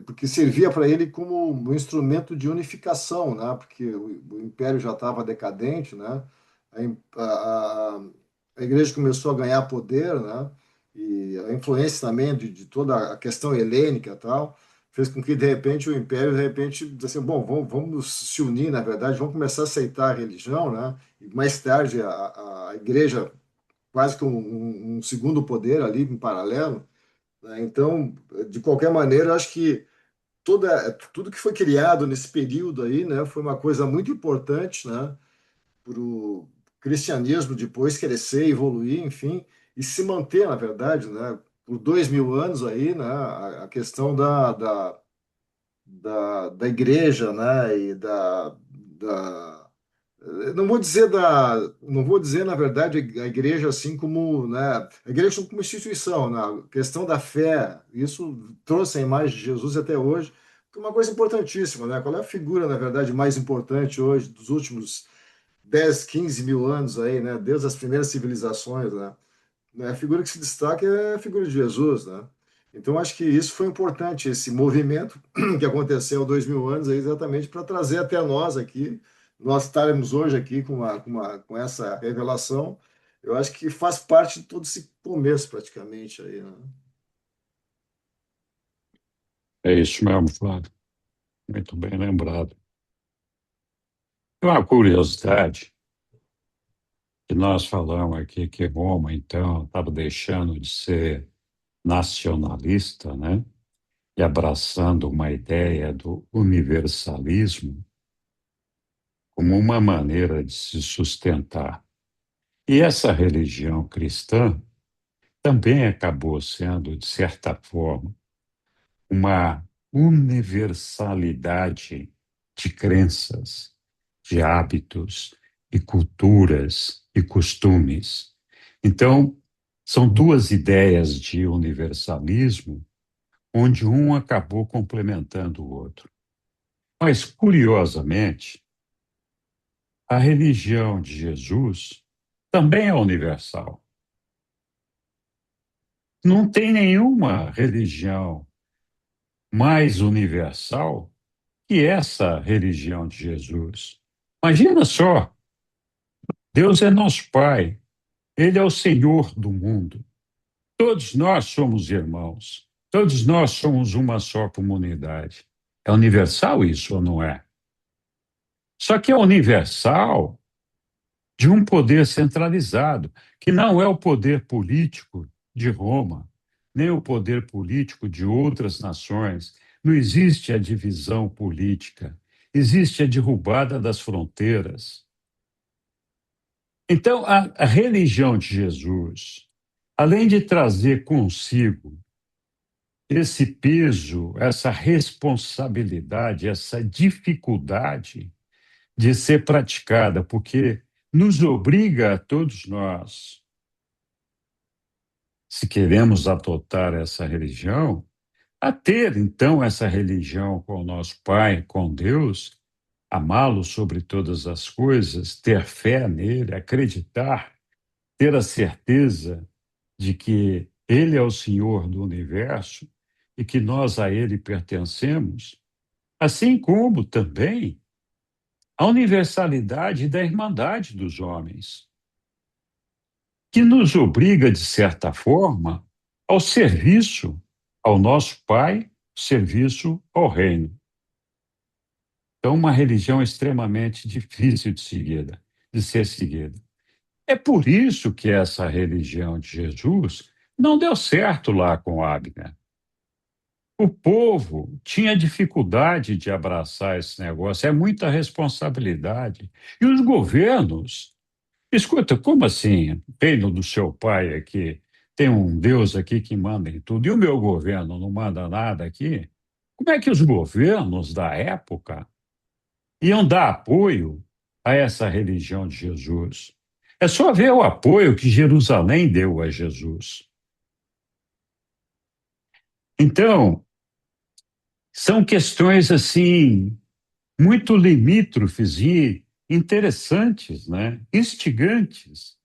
Speaker 8: porque servia para ele como um instrumento de unificação, né, porque o Império já estava decadente, né, a, im- a igreja começou a ganhar poder, né, e a influência também de toda a questão helênica e tal, fez com que, de repente, o Império, de repente, disse assim, bom, vamos se unir, na verdade, vamos começar a aceitar a religião, né, e mais tarde a igreja quase que um segundo poder ali em paralelo, né? Então, de qualquer maneira, eu acho que tudo que foi criado nesse período aí, né, foi uma coisa muito importante, né, para o cristianismo depois crescer, evoluir, enfim, e se manter, na verdade, né, por 2000 anos aí, né, a questão da igreja, né, e não vou dizer na verdade a igreja assim como, né, a igreja como instituição, né, a questão da fé, isso trouxe a imagem de Jesus até hoje, que é uma coisa importantíssima, né? Qual é a figura na verdade mais importante hoje dos últimos 10, 15 mil anos aí, né, desde as primeiras civilizações, né? A figura que se destaca é a figura de Jesus, né? Então, acho que isso foi importante, esse movimento que aconteceu há 2000 anos, aí, exatamente para trazer até nós aqui, nós estarmos hoje aqui com essa revelação, eu acho que faz parte de todo esse começo, praticamente, aí, né?
Speaker 1: É isso mesmo, Flávio. Muito bem lembrado. Tem uma curiosidade que nós falamos aqui que Roma, então, estava deixando de ser nacionalista, né? E abraçando uma ideia do universalismo como uma maneira de se sustentar. E essa religião cristã também acabou sendo, de certa forma, uma universalidade de crenças, de hábitos e culturas e costumes. Então, são duas ideias de universalismo, onde um acabou complementando o outro. Mas, curiosamente, a religião de Jesus também é universal. Não tem nenhuma religião mais universal que essa religião de Jesus. Imagina só, Deus é nosso Pai, Ele é o Senhor do mundo. Todos nós somos irmãos, todos nós somos uma só comunidade. É universal isso ou não é? Só que é universal de um poder centralizado, que não é o poder político de Roma, nem o poder político de outras nações. Não existe a divisão política, existe a derrubada das fronteiras. Então, a religião de Jesus, além de trazer consigo esse peso, essa responsabilidade, essa dificuldade de ser praticada, porque nos obriga a todos nós, se queremos adotar essa religião, a ter então essa religião com o nosso Pai, com Deus, amá-lo sobre todas as coisas, ter fé nele, acreditar, ter a certeza de que ele é o Senhor do universo e que nós a ele pertencemos, assim como também a universalidade da irmandade dos homens, que nos obriga, de certa forma, ao serviço ao nosso Pai, serviço ao Reino. Então, uma religião extremamente difícil de ser seguida. É por isso que essa religião de Jesus não deu certo lá com Abner. O povo tinha dificuldade de abraçar esse negócio, é muita responsabilidade. E os governos, escuta, como assim? Reino do seu pai aqui, tem um Deus aqui que manda em tudo, e o meu governo não manda nada aqui? Como é que os governos da época iam dar apoio a essa religião de Jesus? É só ver o apoio que Jerusalém deu a Jesus. Então, são questões assim muito limítrofes e interessantes, né? Instigantes,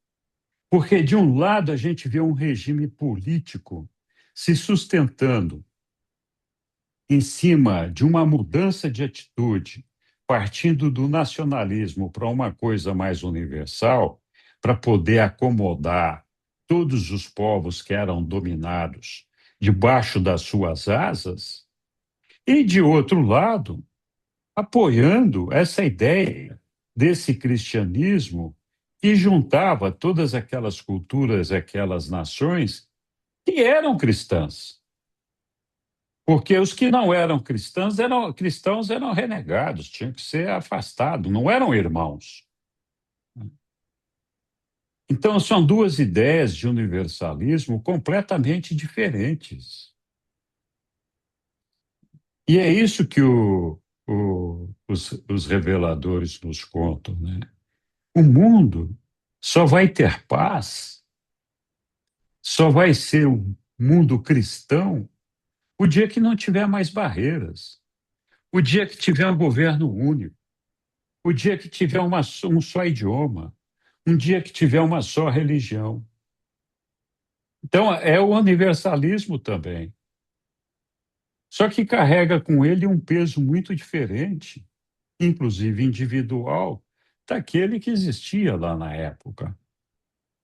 Speaker 1: porque de um lado a gente vê um regime político se sustentando em cima de uma mudança de atitude, partindo do nacionalismo para uma coisa mais universal, para poder acomodar todos os povos que eram dominados debaixo das suas asas, e de outro lado, apoiando essa ideia desse cristianismo que juntava todas aquelas culturas, aquelas nações que eram cristãs. Porque os que não eram cristãos eram renegados, tinham que ser afastados, não eram irmãos. Então, são duas ideias de universalismo completamente diferentes. E é isso que os reveladores nos contam, né? O mundo só vai ter paz, só vai ser um mundo cristão o dia que não tiver mais barreiras, o dia que tiver um governo único, o dia que tiver um só idioma, um dia que tiver uma só religião. Então, é o universalismo também. Só que carrega com ele um peso muito diferente, inclusive individual, daquele que existia lá na época.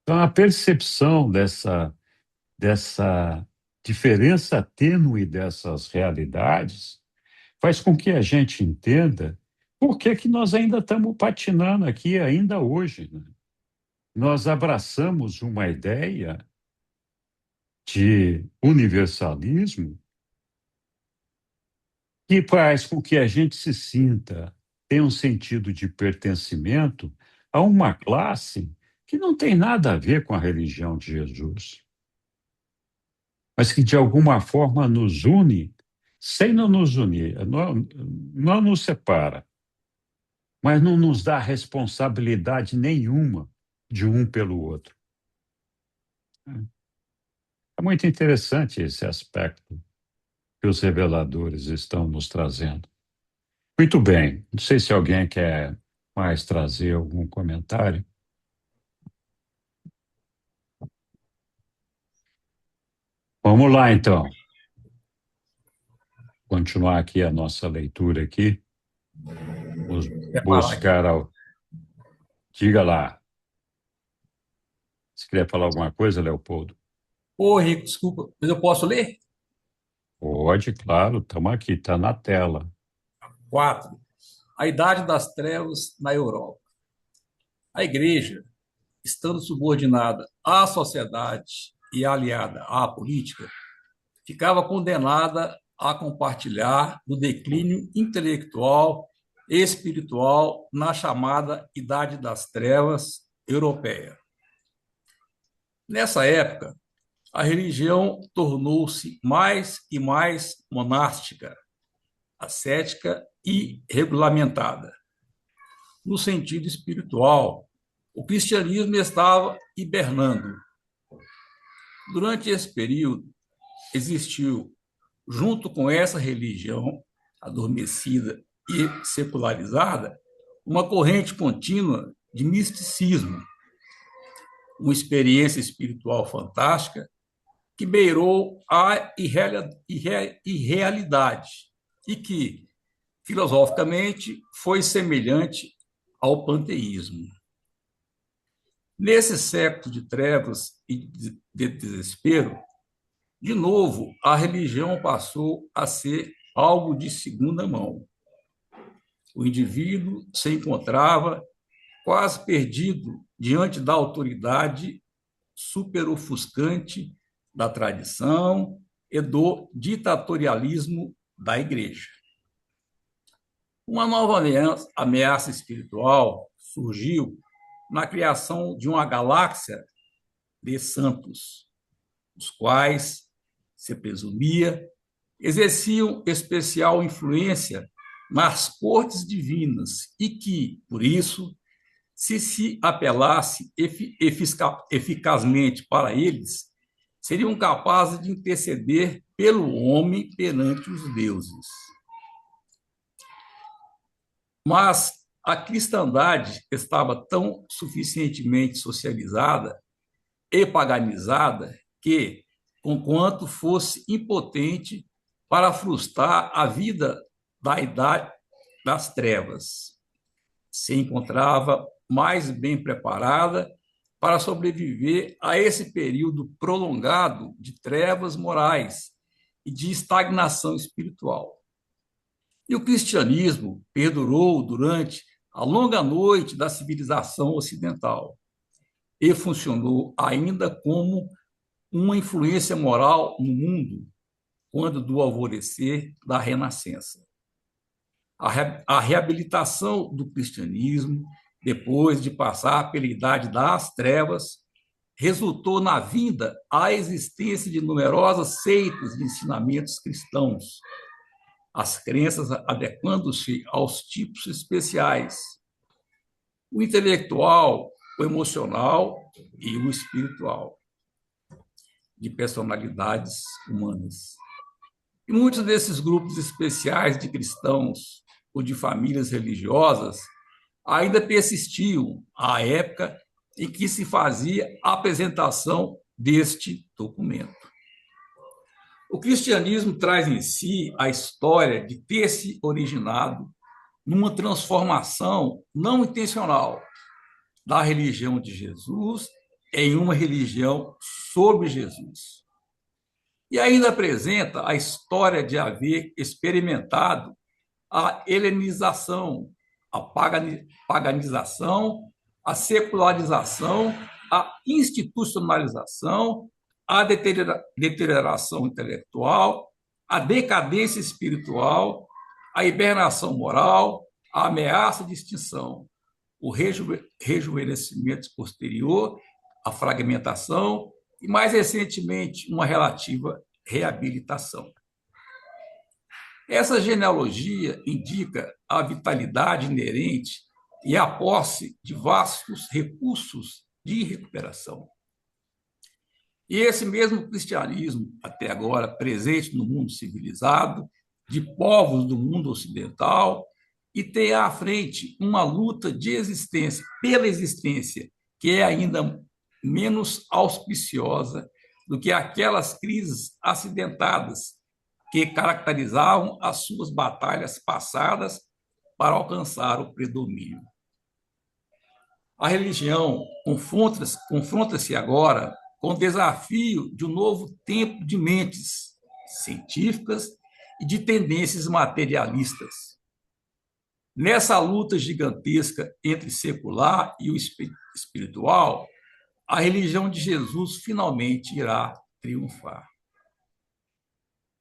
Speaker 1: Então, a percepção dessa diferença tênue dessas realidades faz com que a gente entenda por que que nós ainda estamos patinando aqui, ainda hoje, né? Nós abraçamos uma ideia de universalismo que faz com que a gente se sinta, tenha um sentido de pertencimento a uma classe que não tem nada a ver com a religião de Jesus, mas que de alguma forma nos une, sem não nos unir, não nos separa, mas não nos dá responsabilidade nenhuma de um pelo outro. É muito interessante esse aspecto que os reveladores estão nos trazendo. Muito bem, não sei se alguém quer mais trazer algum comentário. Vamos lá, então. Continuar aqui a nossa leitura aqui. Vamos buscar ao... Diga lá. Você queria falar alguma coisa, Leopoldo?
Speaker 9: Ô, Rico, desculpa, mas eu posso ler?
Speaker 1: Pode, claro, estamos aqui, está na tela.
Speaker 9: 4, a Idade das Trevas na Europa. A Igreja, estando subordinada à sociedade e aliada à política, ficava condenada a compartilhar do declínio intelectual e espiritual na chamada Idade das Trevas europeia. Nessa época, a religião tornou-se mais e mais monástica, ascética e regulamentada. No sentido espiritual, o cristianismo estava hibernando. Durante esse período, existiu, junto com essa religião adormecida e secularizada, uma corrente contínua de misticismo, uma experiência espiritual fantástica que beirou a irrealidade e que, filosoficamente, foi semelhante ao panteísmo. Nesse século de trevas e de desespero, de novo, a religião passou a ser algo de segunda mão. O indivíduo se encontrava quase perdido diante da autoridade superofuscante da tradição e do ditatorialismo da Igreja. Uma nova ameaça espiritual surgiu na criação de uma galáxia de santos, os quais, se presumia, exerciam especial influência nas cortes divinas e que, por isso, se apelasse eficazmente para eles, seriam capazes de interceder pelo homem perante os deuses. Mas a cristandade estava tão suficientemente socializada e paganizada que, conquanto fosse impotente para frustrar a vida da Idade das Trevas, se encontrava mais bem preparada para sobreviver a esse período prolongado de trevas morais e de estagnação espiritual. E o cristianismo perdurou durante a longa noite da civilização ocidental e funcionou ainda como uma influência moral no mundo quando do alvorecer da Renascença. A reabilitação do cristianismo, depois de passar pela Idade das Trevas, resultou na vinda à existência de numerosas seitas de ensinamentos cristãos, as crenças adequando-se aos tipos especiais, o intelectual, o emocional e o espiritual, de personalidades humanas. E muitos desses grupos especiais de cristãos ou de famílias religiosas ainda persistiam à época em que se fazia a apresentação deste documento. O cristianismo traz em si a história de ter se originado numa transformação não intencional da religião de Jesus em uma religião sobre Jesus. E ainda apresenta a história de haver experimentado a helenização, a paganização, a secularização, a institucionalização, a deterioração intelectual, a decadência espiritual, a hibernação moral, a ameaça de extinção, o rejuvenescimento posterior, a fragmentação e, mais recentemente, uma relativa reabilitação. Essa genealogia indica a vitalidade inerente e a posse de vastos recursos de recuperação. E esse mesmo cristianismo, até agora presente no mundo civilizado, de povos do mundo ocidental, e tem à frente uma luta de existência, pela existência, que é ainda menos auspiciosa do que aquelas crises acidentadas que caracterizavam as suas batalhas passadas para alcançar o predomínio. A religião confronta-se agora com o desafio de um novo tempo de mentes científicas e de tendências materialistas. Nessa luta gigantesca entre secular e o espiritual, a religião de Jesus finalmente irá triunfar.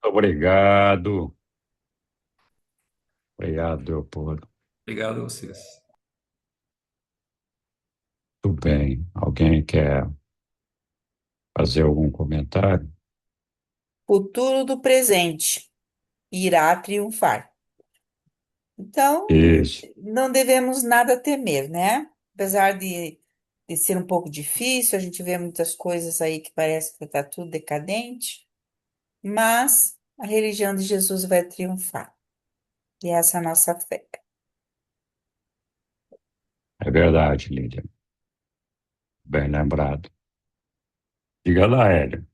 Speaker 1: Obrigado. Obrigado, Leopoldo.
Speaker 9: Obrigado a vocês.
Speaker 1: Tudo bem. Alguém quer fazer algum comentário?
Speaker 2: Futuro do presente irá triunfar. Então,
Speaker 1: Isso.
Speaker 2: não devemos nada temer, né? Apesar de ser um pouco difícil, a gente vê muitas coisas aí que parece que está tudo decadente, mas a religião de Jesus vai triunfar. E essa é a nossa fé.
Speaker 1: É verdade, Lídia. Bem lembrado. Diga lá, Hélio.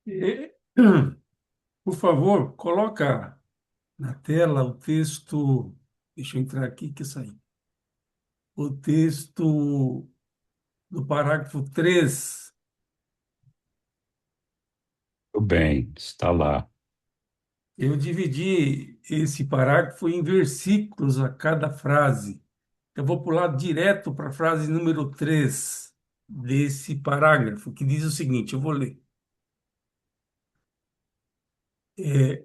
Speaker 3: E, por favor, coloca na tela o texto. Deixa eu entrar aqui que eu saí. O texto do parágrafo 3.
Speaker 1: Tudo bem, está lá.
Speaker 3: Eu dividi esse parágrafo em versículos a cada frase. Eu vou pular direto para a frase número 3 desse parágrafo, que diz o seguinte: eu vou ler. É,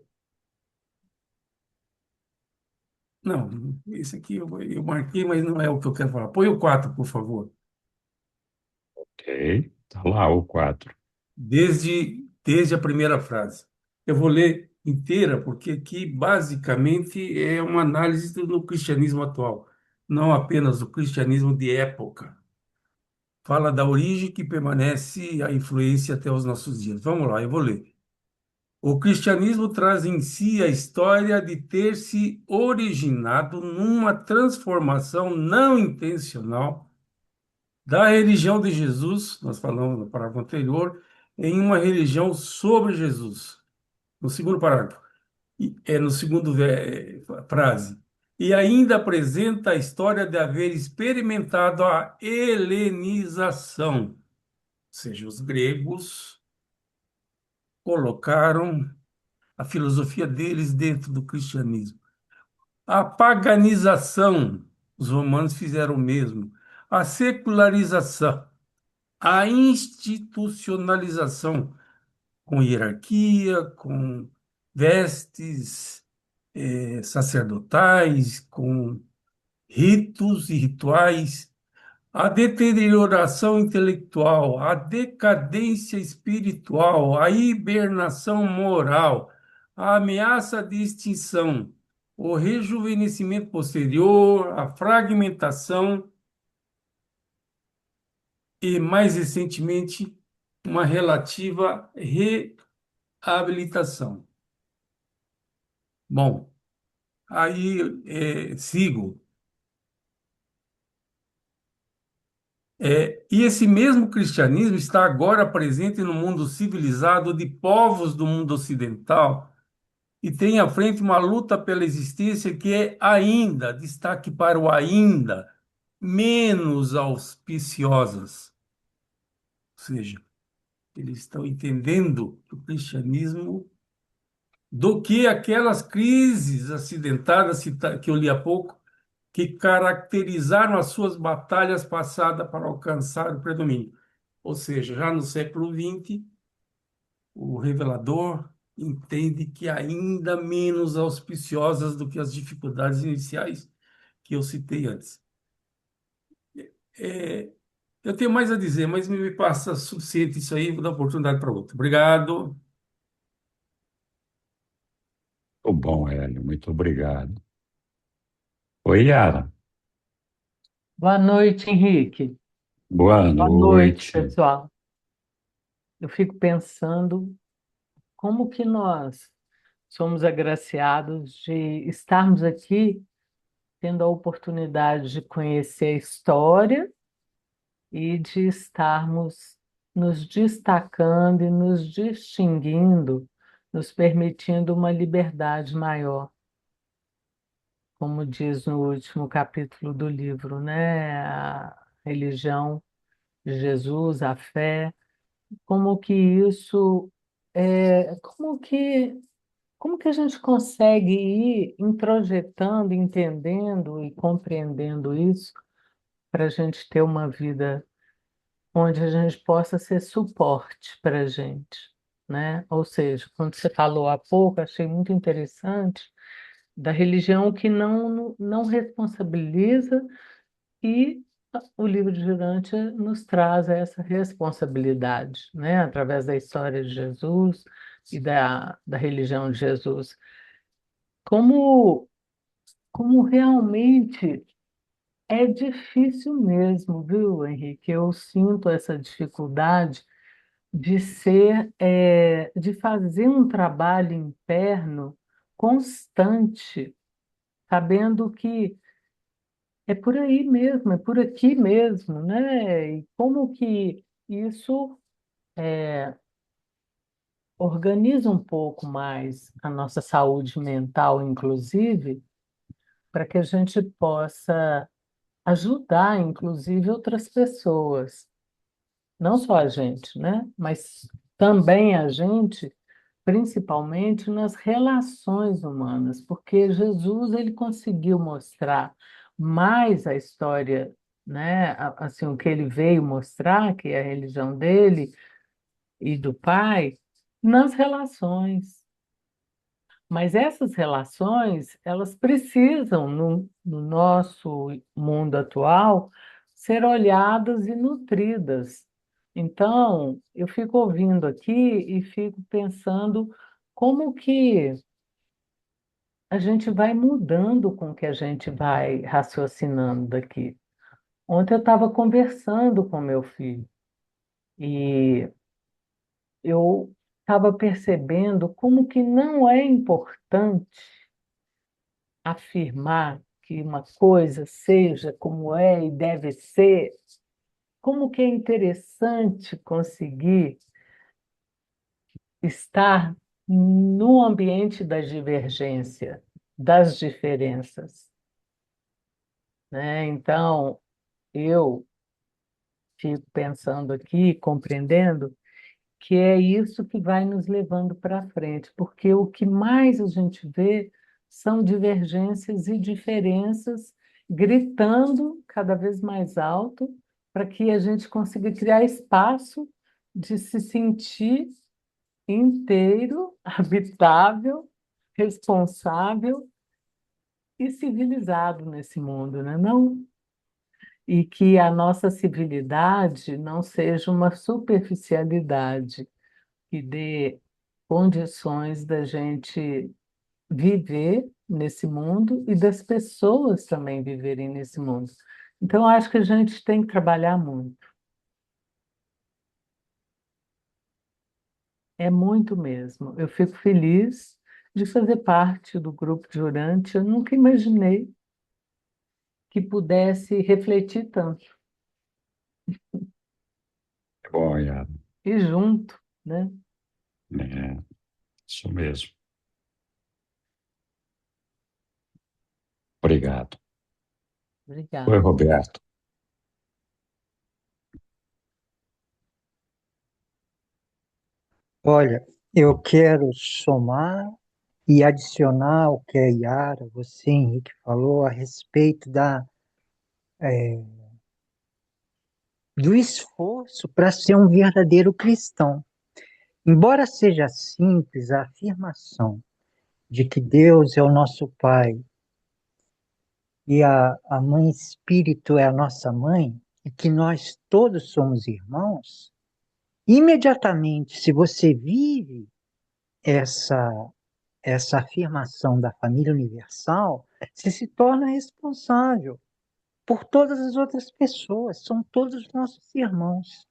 Speaker 3: não, esse aqui eu marquei, mas não é o que eu quero falar. Põe o 4, por favor.
Speaker 1: Ok, está lá o 4.
Speaker 3: Desde a primeira frase. Eu vou ler inteira, porque aqui basicamente é uma análise do cristianismo atual, não apenas do cristianismo de época. Fala da origem que permanece a influência até os nossos dias. Vamos lá, eu vou ler. O cristianismo traz em si a história de ter se originado numa transformação não intencional da religião de Jesus, nós falamos no parágrafo anterior, em uma religião sobre Jesus. No segundo parágrafo, no segundo frase. E ainda apresenta a história de haver experimentado a helenização, ou seja, os gregos colocaram a filosofia deles dentro do cristianismo. A paganização, os romanos fizeram o mesmo. A secularização, a institucionalização, com hierarquia, com vestes sacerdotais, com ritos e rituais, a deterioração intelectual, a decadência espiritual, a hibernação moral, a ameaça de extinção, o rejuvenescimento posterior, a fragmentação e, mais recentemente, uma relativa reabilitação. Bom, aí sigo. E esse mesmo cristianismo está agora presente no mundo civilizado de povos do mundo ocidental e tem à frente uma luta pela existência que é ainda, destaque para o ainda, menos auspiciosas. Ou seja, eles estão entendendo que o cristianismo, do que aquelas crises acidentadas que eu li há pouco, que caracterizaram as suas batalhas passadas para alcançar o predomínio. Ou seja, já no século XX, o revelador entende que ainda menos auspiciosas do que as dificuldades iniciais que eu citei antes. É, eu tenho mais a dizer, mas me passa suficiente isso aí, vou dar oportunidade para outro. Obrigado.
Speaker 1: Muito bom, Hélio, muito obrigado. Oi, Yara.
Speaker 10: Boa noite, Henrique.
Speaker 1: Boa
Speaker 10: Boa noite,
Speaker 1: noite.
Speaker 10: pessoal. Eu fico pensando como que nós somos agraciados de estarmos aqui tendo a oportunidade de conhecer a história e de estarmos nos destacando e nos distinguindo, nos permitindo uma liberdade maior, como diz no último capítulo do livro, né? A religião de Jesus, a fé, como que isso como que a gente consegue ir introjetando, entendendo e compreendendo isso para a gente ter uma vida onde a gente possa ser suporte para a gente, né? Ou seja, quando você falou há pouco, achei muito interessante da religião que não responsabiliza e o livro de Jurântia nos traz essa responsabilidade, né? Através da história de Jesus e da religião de Jesus. Como, como realmente é difícil mesmo, viu, Henrique? Eu sinto essa dificuldade de fazer um trabalho interno constante, sabendo que é por aí mesmo, é por aqui mesmo, né? E como que isso organiza um pouco mais a nossa saúde mental, inclusive, para que a gente possa ajudar, inclusive, outras pessoas. Não só a gente, né? Mas também a gente, principalmente nas relações humanas, porque Jesus ele conseguiu mostrar mais a história, né? Assim, o que ele veio mostrar, que é a religião dele e do Pai, nas relações. Mas essas relações, elas precisam, no nosso mundo atual, ser olhadas e nutridas. Então, eu fico ouvindo aqui e fico pensando como que a gente vai mudando com o que a gente vai raciocinando daqui. Ontem eu estava conversando com meu filho e eu estava percebendo como que não é importante afirmar que uma coisa seja como é e deve ser, como que é interessante conseguir estar no ambiente da divergência, das diferenças, né? Então, eu fico pensando aqui, compreendendo que é isso que vai nos levando para frente, porque o que mais a gente vê são divergências e diferenças gritando cada vez mais alto para que a gente consiga criar espaço de se sentir inteiro, habitável, responsável e civilizado nesse mundo, né? Não? E que a nossa civilidade não seja uma superficialidade, que dê condições da gente viver nesse mundo e das pessoas também viverem nesse mundo. Então, eu acho que a gente tem que trabalhar muito. É muito mesmo. Eu fico feliz de fazer parte do grupo de Urante. Eu nunca imaginei que pudesse refletir tanto
Speaker 1: É bom, Yara.
Speaker 10: e junto, né?
Speaker 1: É, isso mesmo. Obrigado. Oi,
Speaker 10: Obrigada.
Speaker 1: Roberto.
Speaker 6: Olha, eu quero somar e adicionar o que a Yara, você, Henrique, falou a respeito do esforço para ser um verdadeiro cristão. Embora seja simples a afirmação de que Deus é o nosso Pai e a Mãe Espírito é a nossa mãe, e que nós todos somos irmãos, imediatamente, se você vive essa, essa afirmação da família universal, você se torna responsável por todas as outras pessoas, são todos nossos irmãos.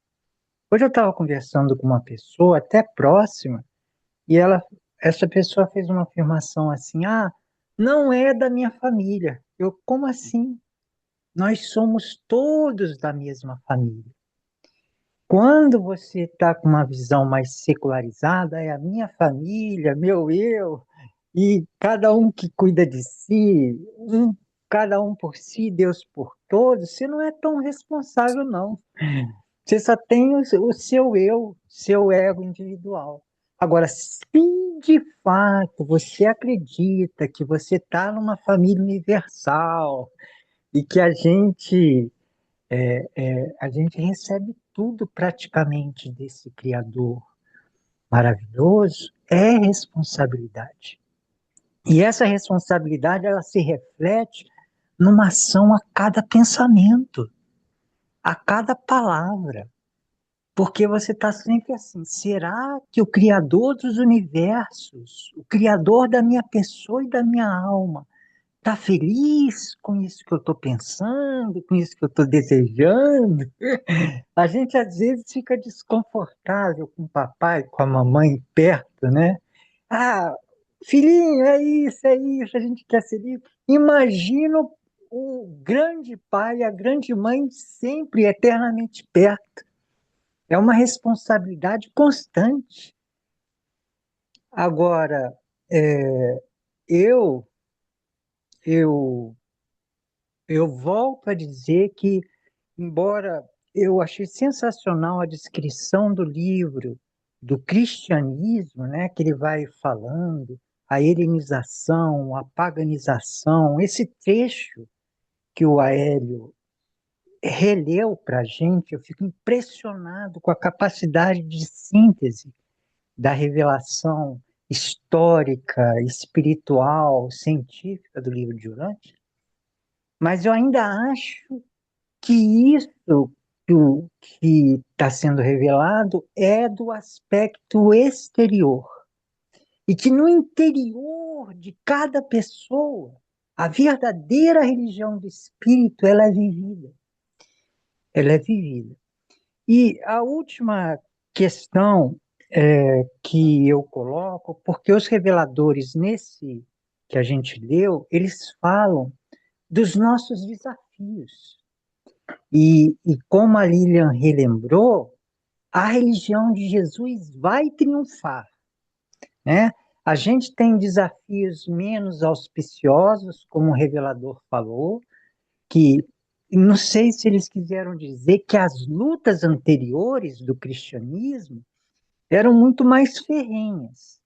Speaker 6: Hoje eu estava conversando com uma pessoa até próxima, e essa pessoa fez uma afirmação assim: ah, não é da minha família. Eu, como assim? Nós somos todos da mesma família. Quando você está com uma visão mais secularizada, é a minha família, meu eu, e cada um que cuida de si, cada um por si, Deus por todos, você não é tão responsável, não. Você só tem o seu eu, seu ego individual. Agora, se de fato você acredita que você está numa família universal e que a gente recebe tudo praticamente desse Criador maravilhoso, é responsabilidade. E essa responsabilidade ela se reflete numa ação a cada pensamento, a cada palavra. Porque você está sempre assim, será que o Criador dos universos, o Criador da minha pessoa e da minha alma, está feliz com isso que eu estou pensando, com isso que eu estou desejando? A gente às vezes fica desconfortável com o papai, com a mamãe perto, né? Ah, filhinho, é isso, a gente quer ser isso. Imagina o grande pai, a grande mãe sempre eternamente perto. É uma responsabilidade constante. Agora, é, eu, eu, eu volto a dizer que, embora eu achei sensacional a descrição do livro do cristianismo, né, que ele vai falando, a helenização, a paganização, esse trecho que o Aélio releu para a gente, eu fico impressionado com a capacidade de síntese da revelação histórica, espiritual, científica do livro de Urântia, mas eu ainda acho que isso que está sendo revelado é do aspecto exterior, e que no interior de cada pessoa, a verdadeira religião do espírito, ela é vivida. Ela é vivida. E a última questão que eu coloco, porque os reveladores nesse que a gente leu, eles falam dos nossos desafios. E como a Lilian relembrou, a religião de Jesus vai triunfar, né? A gente tem desafios menos auspiciosos, como o revelador falou, que não sei se eles quiseram dizer que as lutas anteriores do cristianismo eram muito mais ferrenhas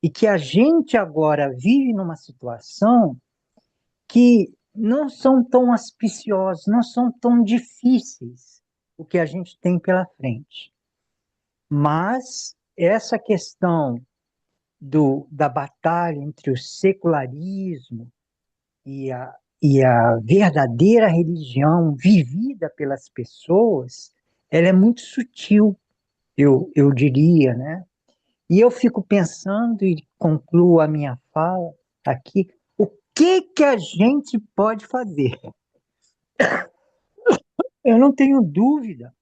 Speaker 6: e que a gente agora vive numa situação que não são tão auspiciosos, não são tão difíceis o que a gente tem pela frente. Mas essa questão da batalha entre o secularismo e a verdadeira religião vivida pelas pessoas, ela é muito sutil, eu diria, né? E eu fico pensando e concluo a minha fala aqui, o que a gente pode fazer? Eu não tenho dúvida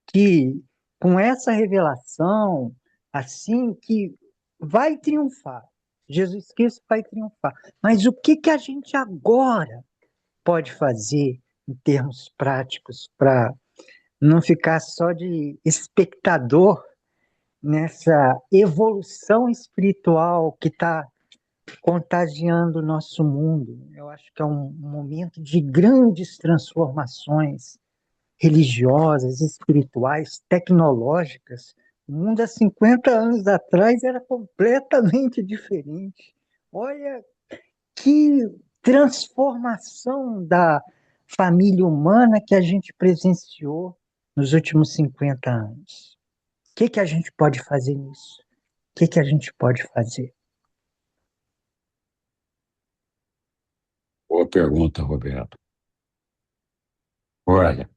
Speaker 6: que com essa revelação, assim, que vai triunfar. Jesus Cristo vai triunfar. Mas o que a gente agora pode fazer em termos práticos para não ficar só de espectador nessa evolução espiritual que está contagiando o nosso mundo? Eu acho que é um momento de grandes transformações religiosas, espirituais, tecnológicas. O mundo há 50 anos atrás era completamente diferente. Olha que transformação da família humana que a gente presenciou nos últimos 50 anos. O que a gente pode fazer nisso? O que a gente pode fazer?
Speaker 1: Boa pergunta, Roberto. Olha,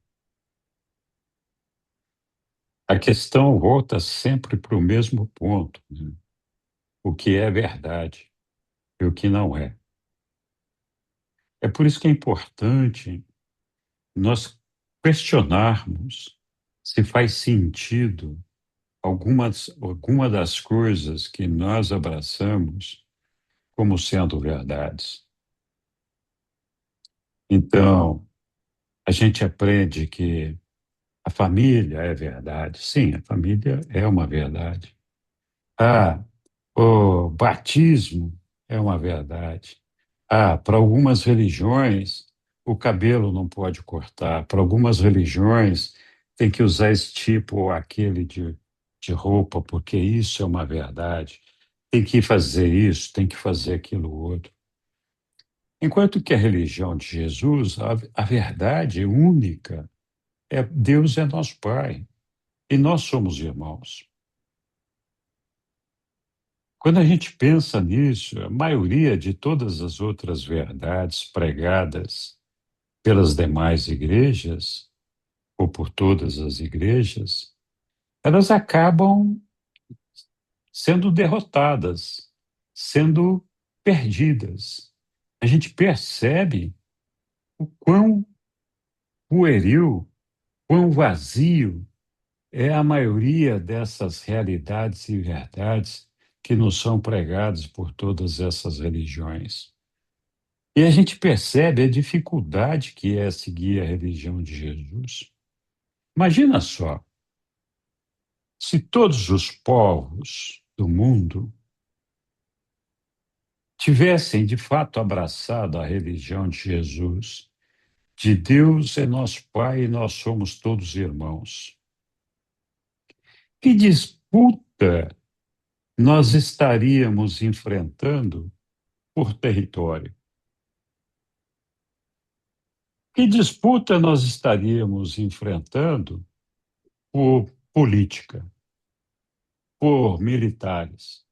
Speaker 1: a questão volta sempre para o mesmo ponto, né? O que é verdade e o que não é. É por isso que é importante nós questionarmos se faz sentido alguma das coisas que nós abraçamos como sendo verdades. Então, a gente aprende que a família é verdade. Sim, a família é uma verdade. Ah, o batismo é uma verdade. Ah, para algumas religiões, o cabelo não pode cortar. Para algumas religiões, tem que usar esse tipo ou aquele de de roupa, porque isso é uma verdade. Tem que fazer isso, tem que fazer aquilo outro. Enquanto que a religião de Jesus, a verdade única é Deus é nosso Pai e nós somos irmãos. Quando a gente pensa nisso, a maioria de todas as outras verdades pregadas pelas demais igrejas, ou por todas as igrejas, elas acabam sendo derrotadas, sendo perdidas. A gente percebe o quão pueril, quão vazio é a maioria dessas realidades e verdades que nos são pregadas por todas essas religiões. E a gente percebe a dificuldade que é seguir a religião de Jesus. Imagina só, se todos os povos do mundo tivessem de fato abraçado a religião de Jesus, de Deus é nosso Pai e nós somos todos irmãos. Que disputa nós estaríamos enfrentando por território? Que disputa nós estaríamos enfrentando por política, por militares?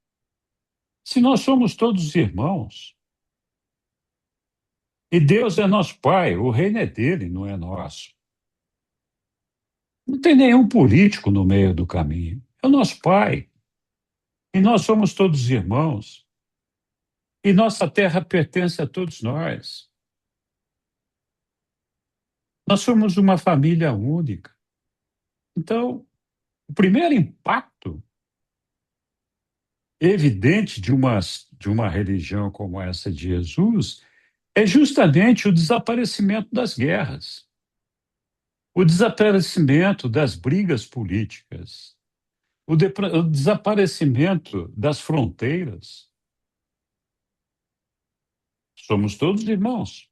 Speaker 1: Se nós somos todos irmãos, e Deus é nosso Pai, o reino é dele, não é nosso. Não tem nenhum político no meio do caminho. É o nosso Pai. E nós somos todos irmãos. E nossa terra pertence a todos nós. Nós somos uma família única. Então, o primeiro impacto evidente de uma religião como essa de Jesus é justamente o desaparecimento das guerras, o desaparecimento das brigas políticas, o desaparecimento das fronteiras. Somos todos irmãos.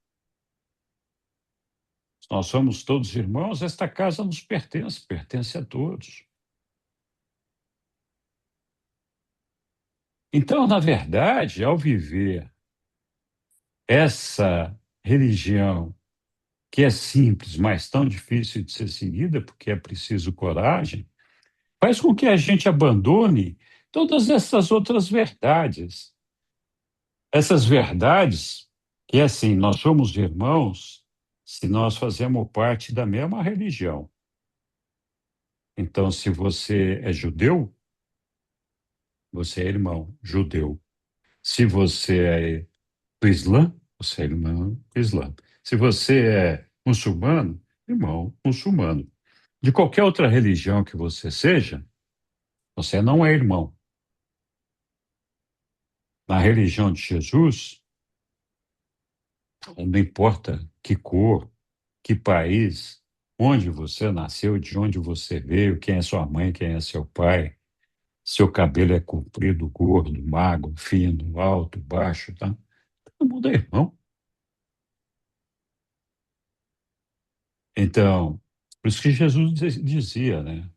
Speaker 1: Se nós somos todos irmãos, esta casa nos pertence, pertence a todos. Então, na verdade, ao viver essa religião que é simples, mas tão difícil de ser seguida, porque é preciso coragem, faz com que a gente abandone todas essas outras verdades. Essas verdades que, assim, nós somos irmãos se nós fazemos parte da mesma religião. Então, se você é judeu, você é irmão judeu. Se você é do Islã, você é irmão do Islã. Se você é muçulmano, irmão muçulmano. De qualquer outra religião que você seja, você não é irmão. Na religião de Jesus, não importa que cor, que país, onde você nasceu, de onde você veio, quem é sua mãe, quem é seu pai, seu cabelo é comprido, gordo, magro, fino, alto, baixo, tá? Todo mundo é irmão. Então, por isso que Jesus dizia, né?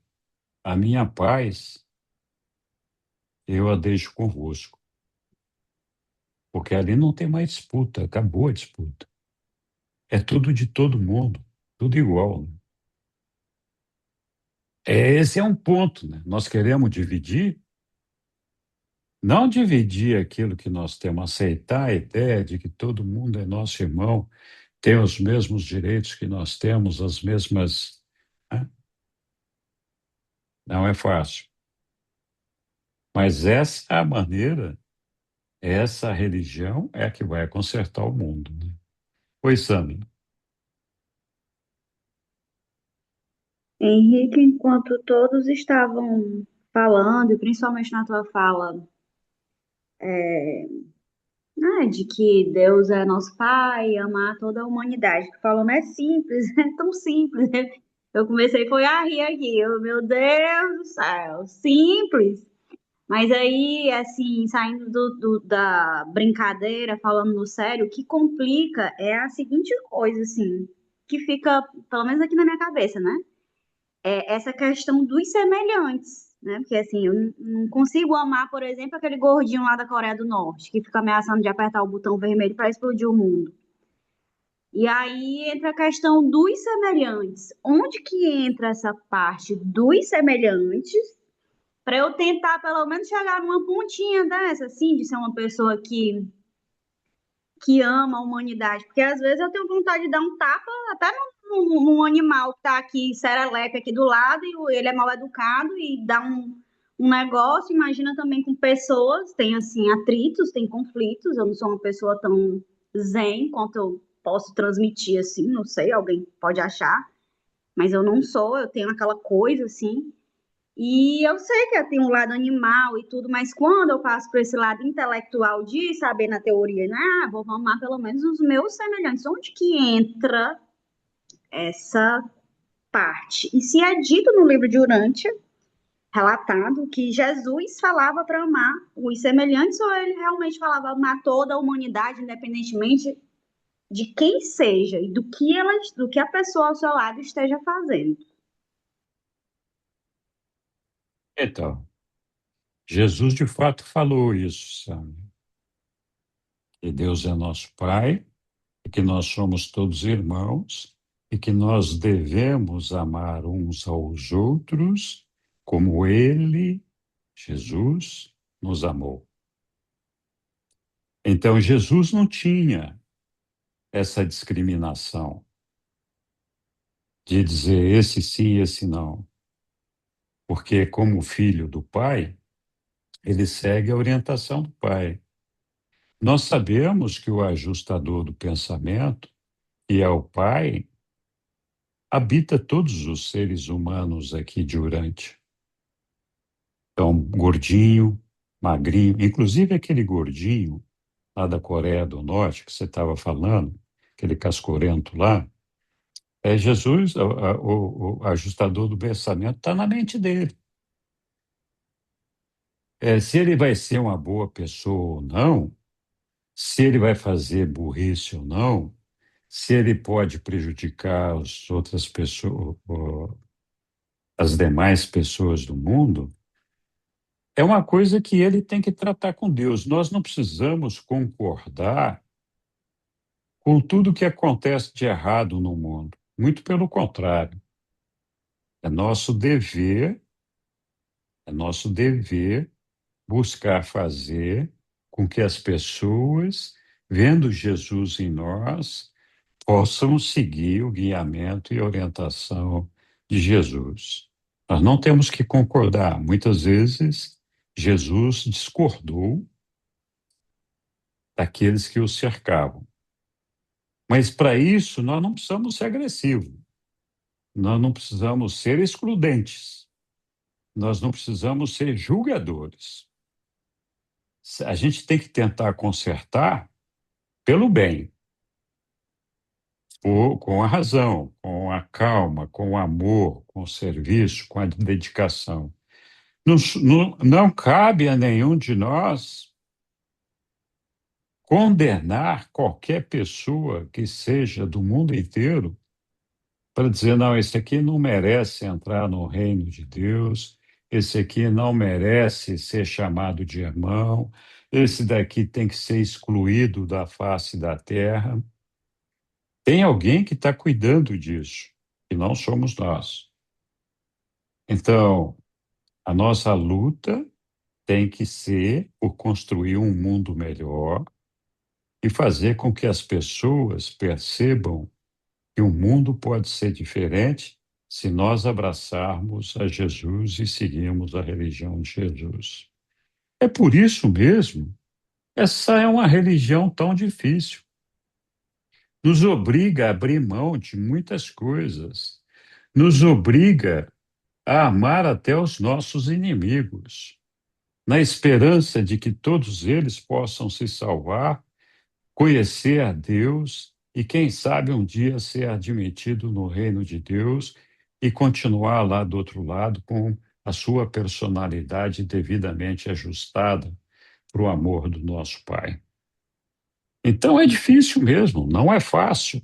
Speaker 1: A minha paz eu a deixo convosco. Porque ali não tem mais disputa, acabou a disputa. É tudo de todo mundo, tudo igual, né? Esse é um ponto, né? Nós queremos dividir, não dividir aquilo que nós temos, aceitar a ideia de que todo mundo é nosso irmão, tem os mesmos direitos que nós temos, as mesmas, né? Não é fácil. Mas essa é a maneira, essa religião é a que vai consertar o mundo, né? Oi, Sandra.
Speaker 7: Henrique, enquanto todos estavam falando, e principalmente na tua fala, de que Deus é nosso Pai, amar toda a humanidade, que falando é simples, é tão simples, né? Eu comecei foi a rir aqui, meu Deus do céu, simples. Mas aí, assim, saindo da brincadeira, falando no sério, o que complica é a seguinte coisa, assim, que fica, pelo menos aqui na minha cabeça, né? É essa questão dos semelhantes. né? Porque assim, eu não consigo amar, por exemplo, aquele gordinho lá da Coreia do Norte, que fica ameaçando de apertar o botão vermelho para explodir o mundo. E aí entra a questão dos semelhantes. Onde que entra essa parte dos semelhantes para eu tentar pelo menos chegar numa pontinha dessa, assim, de ser uma pessoa que ama a humanidade? Porque às vezes eu tenho vontade de dar um tapa até num animal que tá aqui, serelepe aqui do lado, e ele é mal educado e dá um negócio. Imagina também com pessoas, tem assim atritos, tem conflitos. Eu não sou uma pessoa tão zen quanto eu posso transmitir assim, não sei, alguém pode achar, mas eu não sou, eu tenho aquela coisa assim. E eu sei que tem um lado animal e tudo, mas quando eu passo por esse lado intelectual de saber na teoria, né, vou amar pelo menos os meus semelhantes, onde que entra essa parte? E se é dito no livro de Urântia, relatado, que Jesus falava para amar os semelhantes, ou ele realmente falava amar toda a humanidade, independentemente de quem seja e do que a pessoa ao seu lado esteja fazendo?
Speaker 1: Então, Jesus de fato falou isso, sabe? Que Deus é nosso Pai, e que nós somos todos irmãos, e que nós devemos amar uns aos outros como Ele, Jesus, nos amou. Então, Jesus não tinha essa discriminação de dizer esse sim, esse não, porque, como filho do Pai, ele segue a orientação do Pai. Nós sabemos que o ajustador do pensamento, que é o Pai, habita todos os seres humanos aqui de Urântia. Então, gordinho, magrinho, inclusive aquele gordinho lá da Coreia do Norte que você estava falando, aquele cascorento lá, é Jesus, o ajustador do pensamento, está na mente dele. Se ele vai ser uma boa pessoa ou não, se ele vai fazer burrice ou não, se ele pode prejudicar as outras pessoas, as demais pessoas do mundo, é uma coisa que ele tem que tratar com Deus. Nós não precisamos concordar com tudo que acontece de errado no mundo. Muito pelo contrário. É nosso dever, é nosso dever buscar fazer com que as pessoas, vendo Jesus em nós, possam seguir o guiamento e orientação de Jesus. Nós não temos que concordar. Muitas vezes, Jesus discordou daqueles que o cercavam. Mas, para isso, nós não precisamos ser agressivos, nós não precisamos ser excludentes, nós não precisamos ser julgadores. A gente tem que tentar consertar pelo bem, com a razão, com a calma, com o amor, com o serviço, com a dedicação. Não cabe a nenhum de nós condenar qualquer pessoa que seja do mundo inteiro para dizer, não, esse aqui não merece entrar no reino de Deus, esse aqui não merece ser chamado de irmão, esse daqui tem que ser excluído da face da terra. Tem alguém que está cuidando disso, e não somos nós. Então, a nossa luta tem que ser por construir um mundo melhor e fazer com que as pessoas percebam que o mundo pode ser diferente se nós abraçarmos a Jesus e seguirmos a religião de Jesus. É por isso mesmo, essa é uma religião tão difícil. Nos obriga a abrir mão de muitas coisas, nos obriga a amar até os nossos inimigos, na esperança de que todos eles possam se salvar, conhecer a Deus e, quem sabe, um dia ser admitido no reino de Deus e continuar lá do outro lado com a sua personalidade devidamente ajustada para o amor do nosso Pai. Então é difícil mesmo, não é fácil,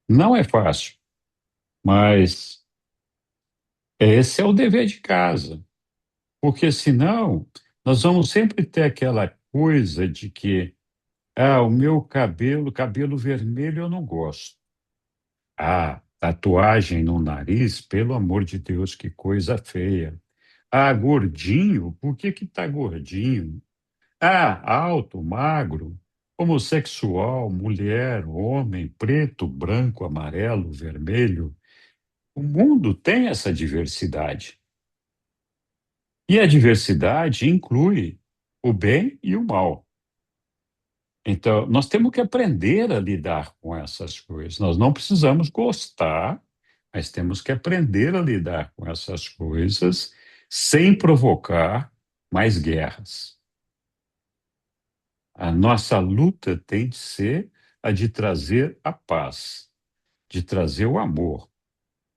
Speaker 1: não é fácil, mas esse é o dever de casa. Porque senão nós vamos sempre ter aquela coisa de que, o meu cabelo vermelho eu não gosto. Ah, tatuagem no nariz, pelo amor de Deus, que coisa feia. Ah, gordinho, por que que tá gordinho? Ah, alto, magro, homossexual, mulher, homem, preto, branco, amarelo, vermelho. O mundo tem essa diversidade. E a diversidade inclui o bem e o mal. Então, nós temos que aprender a lidar com essas coisas. Nós não precisamos gostar, mas temos que aprender a lidar com essas coisas sem provocar mais guerras. A nossa luta tem de ser a de trazer a paz, de trazer o amor,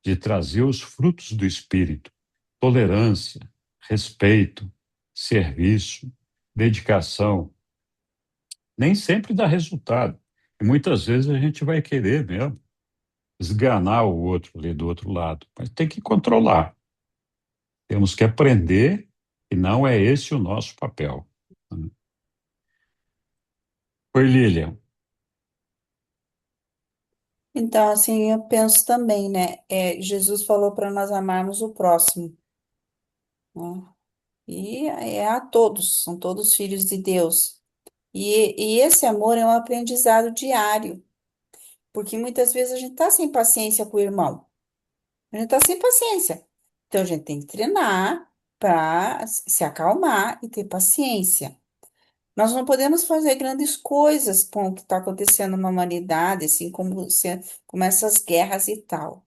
Speaker 1: de trazer os frutos do espírito, tolerância, respeito, serviço, dedicação. Nem sempre dá resultado. E muitas vezes a gente vai querer mesmo esganar o outro ali do outro lado, mas tem que controlar. Temos que aprender que não é esse o nosso papel. Oi, Lilian.
Speaker 2: Então, assim, eu penso também, né? Jesus falou para nós amarmos o próximo, né? E é a todos, são todos filhos de Deus. E esse amor é um aprendizado diário, porque muitas vezes a gente tá sem paciência com o irmão, a gente tá sem paciência. Então a gente tem que treinar para se acalmar e ter paciência. Nós não podemos fazer grandes coisas com o que está acontecendo na humanidade, assim como essas guerras e tal.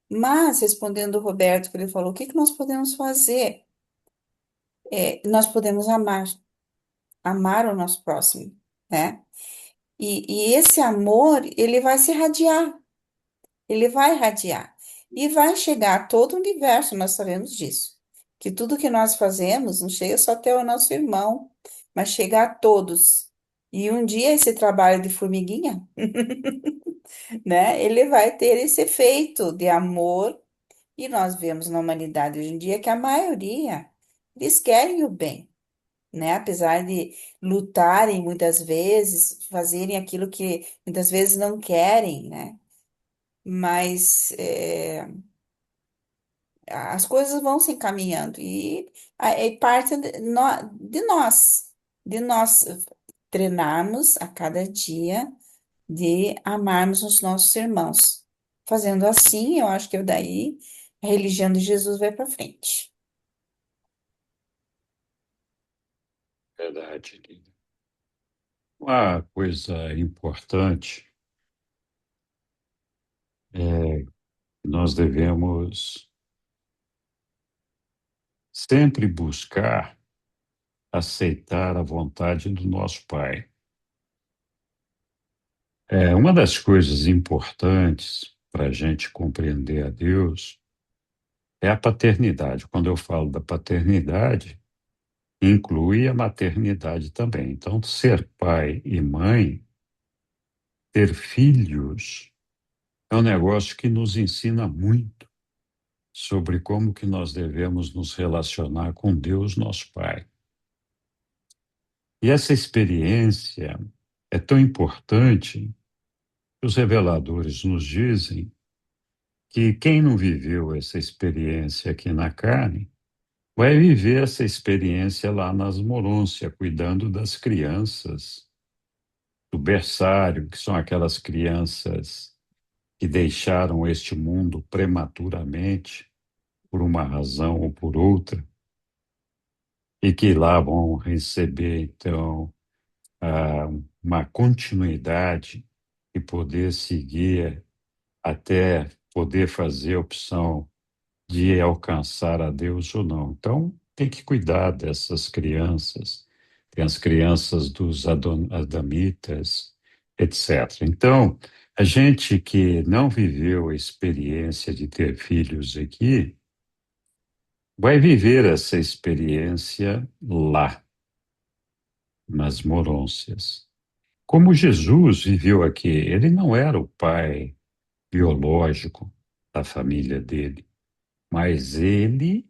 Speaker 2: Mas, respondendo o Roberto, que ele falou, o que que nós podemos fazer? Nós podemos amar o nosso próximo, né? E esse amor, ele vai se irradiar, ele vai irradiar. E vai chegar a todo o universo, nós sabemos disso. Que tudo que nós fazemos não chega só até o nosso irmão, mas chega a todos. E um dia esse trabalho de formiguinha, né? Ele vai ter esse efeito de amor. E nós vemos na humanidade hoje em dia que a maioria, eles querem o bem, né? Apesar de lutarem muitas vezes, fazerem aquilo que muitas vezes não querem, né? Mas as coisas vão se encaminhando e é parte de nós treinarmos a cada dia de amarmos os nossos irmãos. Fazendo assim, eu acho que daí a religião de Jesus vai para frente.
Speaker 1: Verdade, Lilian. Uma coisa importante é que nós devemos sempre buscar aceitar a vontade do nosso Pai. Uma das coisas importantes para a gente compreender a Deus é a paternidade. Quando eu falo da paternidade, inclui a maternidade também. Então, ser pai e mãe, ter filhos, é um negócio que nos ensina muito sobre como que nós devemos nos relacionar com Deus, nosso Pai. E essa experiência é tão importante que os reveladores nos dizem que quem não viveu essa experiência aqui na carne vai viver essa experiência lá nas morôncias, cuidando das crianças do berçário, que são aquelas crianças que deixaram este mundo prematuramente, por uma razão ou por outra, e que lá vão receber, então, uma continuidade e poder seguir até poder fazer a opção de alcançar a Deus ou não. Então, tem que cuidar dessas crianças. Tem as crianças dos adamitas, etc. Então, a gente que não viveu a experiência de ter filhos aqui, vai viver essa experiência lá, nas morôncias. Como Jesus viveu aqui, ele não era o pai biológico da família dele, mas ele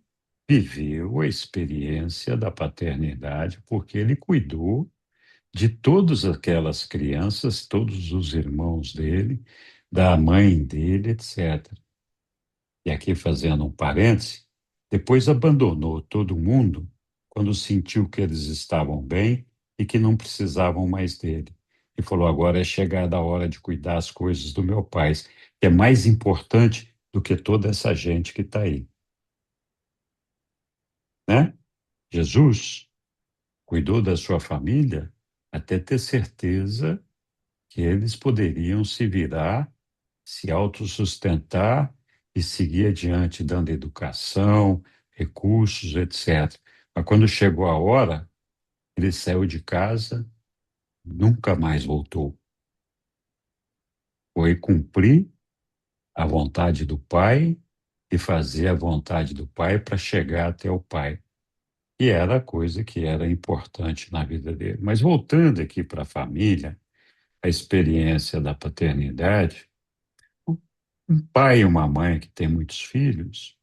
Speaker 1: viveu a experiência da paternidade, porque ele cuidou de todas aquelas crianças, todos os irmãos dele, da mãe dele, etc. E aqui fazendo um parêntese, depois abandonou todo mundo quando sentiu que eles estavam bem e que não precisavam mais dele. E falou: agora é chegada a hora de cuidar as coisas do meu pai, que é mais importante do que toda essa gente que está aí. Né? Jesus cuidou da sua família até ter certeza que eles poderiam se virar, se autossustentar e seguir adiante, dando educação, recursos, etc. Mas quando chegou a hora, ele saiu de casa, nunca mais voltou. Foi cumprir a vontade do Pai e fazer a vontade do Pai para chegar até o Pai. E era a coisa que era importante na vida dele. Mas voltando aqui para a família, a experiência da paternidade, um pai e uma mãe que tem muitos filhos,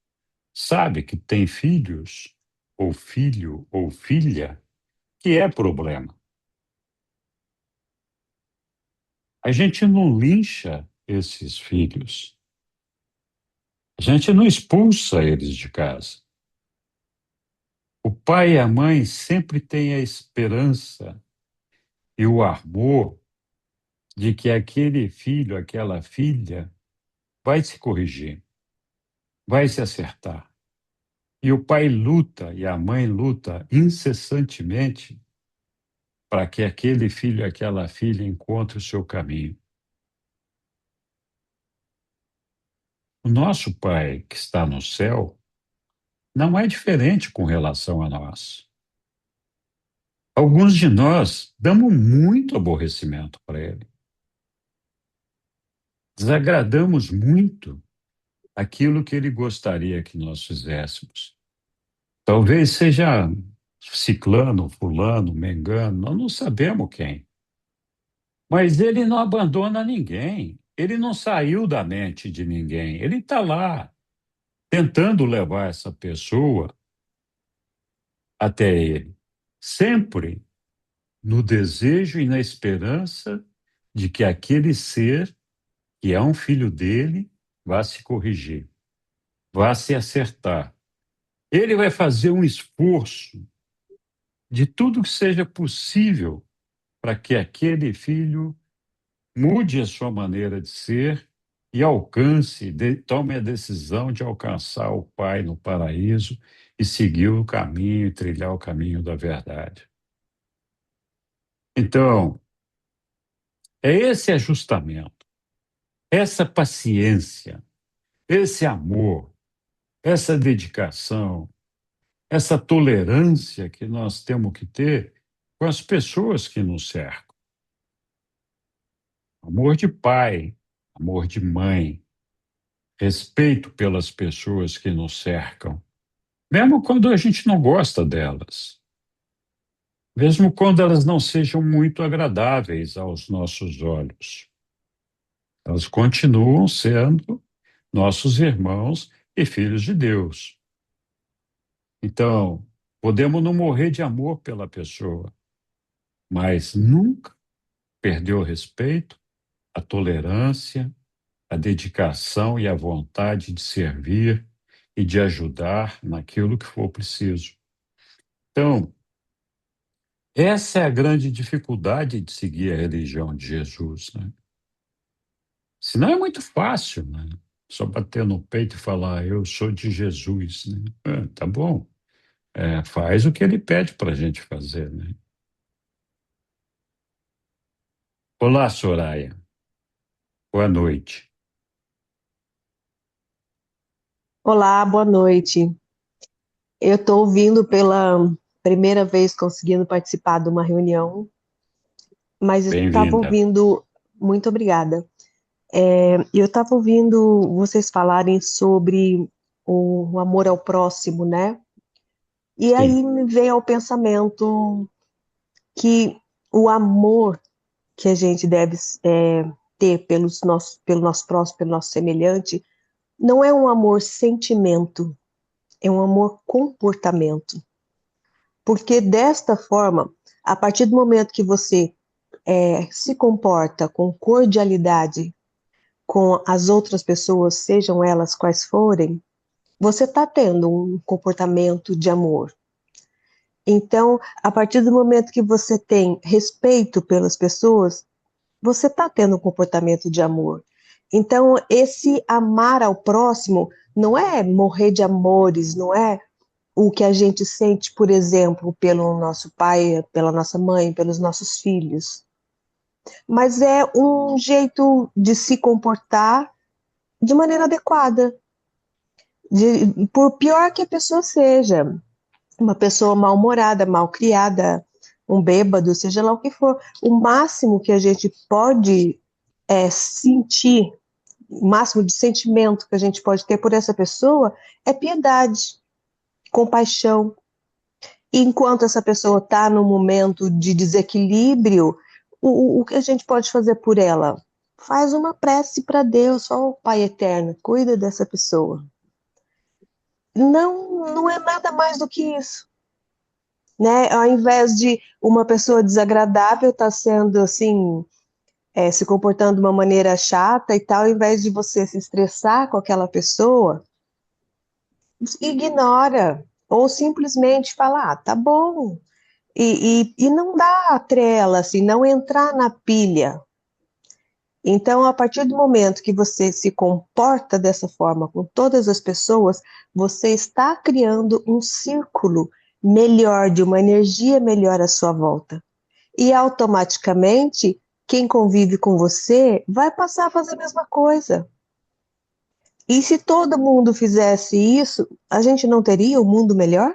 Speaker 1: sabe que tem filhos, ou filho, ou filha, que é problema. A gente não lincha esses filhos. A gente não expulsa eles de casa. O pai e a mãe sempre têm a esperança e o amor de que aquele filho, aquela filha, vai se corrigir, vai se acertar. E o pai luta e a mãe luta incessantemente para que aquele filho, aquela filha encontre o seu caminho. O nosso Pai que está no céu não é diferente com relação a nós. Alguns de nós damos muito aborrecimento para ele. Desagradamos muito aquilo que ele gostaria que nós fizéssemos. Talvez seja ciclano, fulano, mengano, nós não sabemos quem. Mas ele não abandona ninguém. Ele não saiu da mente de ninguém. Ele está lá, tentando levar essa pessoa até ele. Sempre no desejo e na esperança de que aquele ser, que é um filho dele, vá se corrigir, vá se acertar. Ele vai fazer um esforço de tudo que seja possível para que aquele filho mude a sua maneira de ser e alcance, tome a decisão de alcançar o Pai no paraíso e seguir o caminho e trilhar o caminho da verdade. Então, é esse ajustamento, essa paciência, esse amor, essa dedicação, essa tolerância que nós temos que ter com as pessoas que nos cercam. Amor de pai, amor de mãe, respeito pelas pessoas que nos cercam, mesmo quando a gente não gosta delas, mesmo quando elas não sejam muito agradáveis aos nossos olhos. Elas continuam sendo nossos irmãos e filhos de Deus. Então, podemos não morrer de amor pela pessoa, mas nunca perder o respeito, a tolerância, a dedicação e a vontade de servir e de ajudar naquilo que for preciso. Então, essa é a grande dificuldade de seguir a religião de Jesus, né? Senão é muito fácil, né? Só bater no peito e falar, eu sou de Jesus, né? Tá bom. Faz o que ele pede para a gente fazer, né? Olá, Soraya. Boa noite.
Speaker 11: Olá, boa noite. Eu estou ouvindo pela primeira vez, conseguindo participar de uma reunião, mas eu estava
Speaker 1: Bem-vinda.
Speaker 11: ouvindo, muito obrigada. Eu estava ouvindo vocês falarem sobre o amor ao próximo, né? E aí
Speaker 1: Sim,
Speaker 11: me veio ao pensamento que o amor que a gente deve ter pelo nosso próximo, pelo nosso semelhante, não é um amor sentimento, é um amor comportamento. Porque desta forma, a partir do momento que você se comporta com cordialidade com as outras pessoas, sejam elas quais forem, você está tendo um comportamento de amor. Então, a partir do momento que você tem respeito pelas pessoas, você está tendo um comportamento de amor. Então, esse amar ao próximo não é morrer de amores, não é o que a gente sente, por exemplo, pelo nosso pai, pela nossa mãe, pelos nossos filhos. Mas é um jeito de se comportar de maneira adequada. Por pior que a pessoa seja, uma pessoa mal-humorada, mal-criada, um bêbado, seja lá o que for, o máximo que a gente pode sentir, o máximo de sentimento que a gente pode ter por essa pessoa é piedade, compaixão. E enquanto essa pessoa está num momento de desequilíbrio, o que a gente pode fazer por ela? Faz uma prece para Deus, ó Pai Eterno, cuida dessa pessoa. Não é nada mais do que isso. Né? Ao invés de uma pessoa desagradável estar sendo assim, se comportando de uma maneira chata e tal, ao invés de você se estressar com aquela pessoa, ignora, ou simplesmente fala, tá bom, e não dá trela, assim, não entrar na pilha. Então, a partir do momento que você se comporta dessa forma com todas as pessoas, você está criando um círculo melhor, de uma energia melhor à sua volta. E automaticamente, quem convive com você vai passar a fazer a mesma coisa. E se todo mundo fizesse isso, a gente não teria um mundo melhor?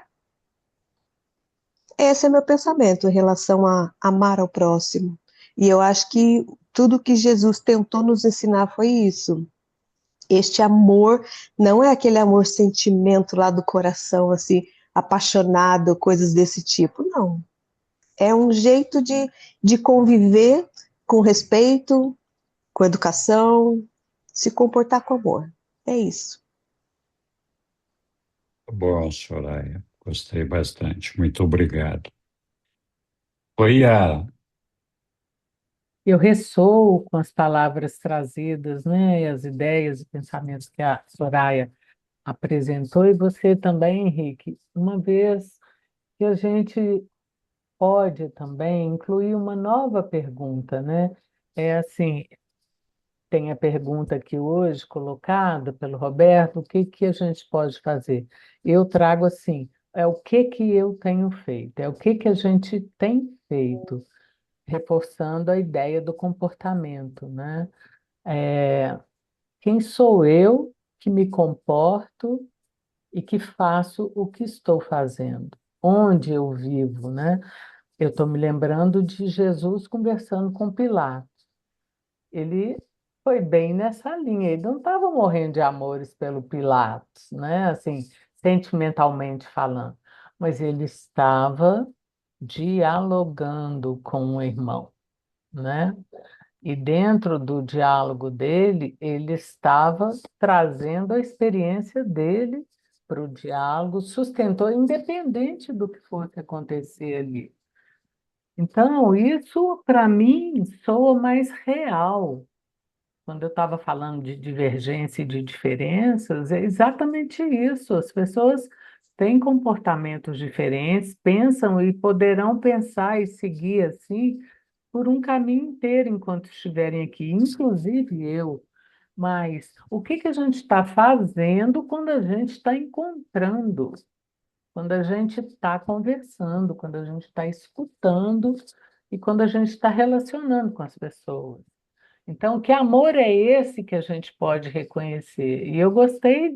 Speaker 11: Esse é meu pensamento em relação a amar ao próximo. E eu acho que tudo que Jesus tentou nos ensinar foi isso. Este amor não é aquele amor sentimento lá do coração, assim, apaixonado, coisas desse tipo, não. É um jeito de conviver com respeito, com educação, se comportar com amor. É isso.
Speaker 1: Bom, Soraya, gostei bastante. Muito obrigado. Oi, Yara.
Speaker 10: Eu ressoo com as palavras trazidas, né, e as ideias e pensamentos que a Soraya apresentou, e você também, Henrique, uma vez que a gente pode também incluir uma nova pergunta, né? É assim, tem a pergunta aqui hoje colocada pelo Roberto, o que que a gente pode fazer? Eu trago assim, é o que que eu tenho feito, é o que que a gente tem feito, reforçando a ideia do comportamento, né? Quem sou eu que me comporto e que faço o que estou fazendo? Onde eu vivo, né? Eu estou me lembrando de Jesus conversando com Pilatos. Ele foi bem nessa linha. Ele não estava morrendo de amores pelo Pilatos, né? Assim, sentimentalmente falando, mas ele estava dialogando com o irmão, né? E dentro do diálogo dele, ele estava trazendo a experiência dele para o diálogo, sustentou, independente do que fosse acontecer ali. Então, isso, para mim, soa mais real. Quando eu estava falando de divergência e de diferenças, é exatamente isso. As pessoas têm comportamentos diferentes, pensam e poderão pensar e seguir assim por um caminho inteiro enquanto estiverem aqui, inclusive eu. Mas o que que a gente está fazendo quando a gente está encontrando, quando a gente está conversando, quando a gente está escutando e quando a gente está relacionando com as pessoas? Então, que amor é esse que a gente pode reconhecer? E eu gostei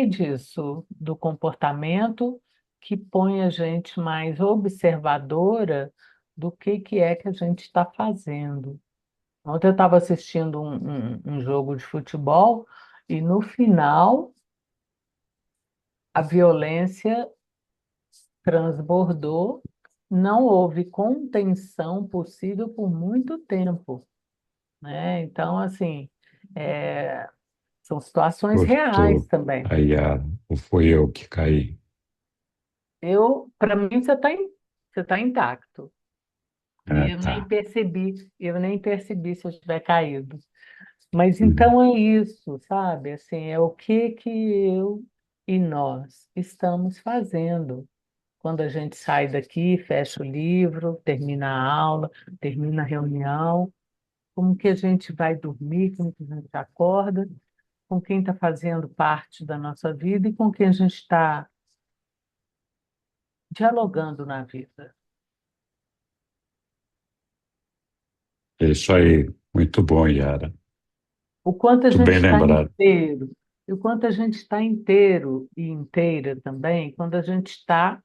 Speaker 10: disso, do comportamento que põe a gente mais observadora do que é que a gente está fazendo. Ontem eu estava assistindo um jogo de futebol e no final a violência transbordou, não houve contenção possível por muito tempo, né? Então, assim, São situações reais
Speaker 1: Cortou
Speaker 10: também.
Speaker 1: a Yara, ou foi eu que caí?
Speaker 10: Para mim, você tá intacto.
Speaker 1: Ah,
Speaker 10: E
Speaker 1: tá.
Speaker 10: eu nem percebi se eu tiver caído. Mas
Speaker 1: Uhum.
Speaker 10: então é isso, sabe? Assim, é o que eu e nós estamos fazendo quando a gente sai daqui, fecha o livro, termina a aula, termina a reunião, como que a gente vai dormir, como que a gente acorda, com quem está fazendo parte da nossa vida e com quem a gente está dialogando na vida.
Speaker 1: É isso aí. Muito bom, Yara.
Speaker 10: O quanto a
Speaker 1: Muito
Speaker 10: gente
Speaker 1: bem
Speaker 10: está
Speaker 1: lembrado.
Speaker 10: inteiro, e o quanto a gente está inteiro e inteira também, quando a gente está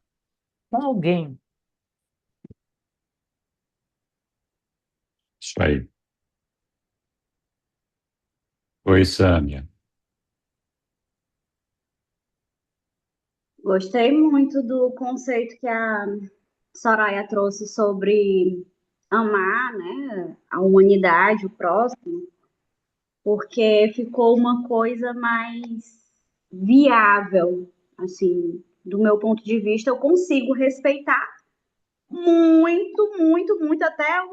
Speaker 10: com alguém.
Speaker 1: Isso aí. Oi, Sâmia.
Speaker 7: Gostei muito do conceito que a Soraya trouxe sobre amar, né, a humanidade, o próximo, porque ficou uma coisa mais viável, assim, do meu ponto de vista, eu consigo respeitar muito, muito, muito até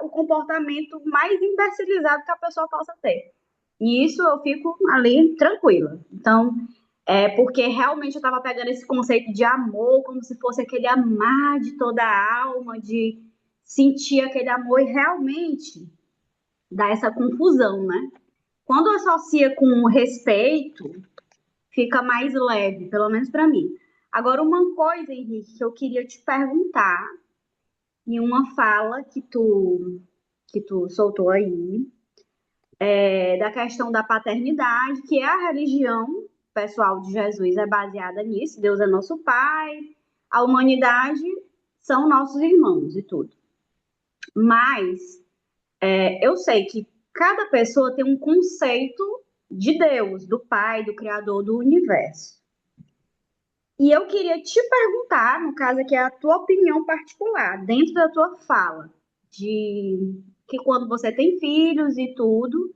Speaker 7: o comportamento mais imbecilizado que a pessoa possa ter. E isso eu fico ali tranquila. Então, porque realmente eu estava pegando esse conceito de amor como se fosse aquele amar de toda a alma, de sentir aquele amor e realmente dá essa confusão, né? Quando associa com respeito, fica mais leve, pelo menos para mim. Agora, uma coisa, Henrique, que eu queria te perguntar, em uma fala que tu soltou aí, da questão da paternidade, que é a religião pessoal de Jesus é baseada nisso, Deus é nosso Pai, a humanidade são nossos irmãos e tudo. Mas eu sei que cada pessoa tem um conceito de Deus, do Pai, do Criador do universo. E eu queria te perguntar, no caso aqui, a tua opinião particular, dentro da tua fala, de que quando você tem filhos e tudo,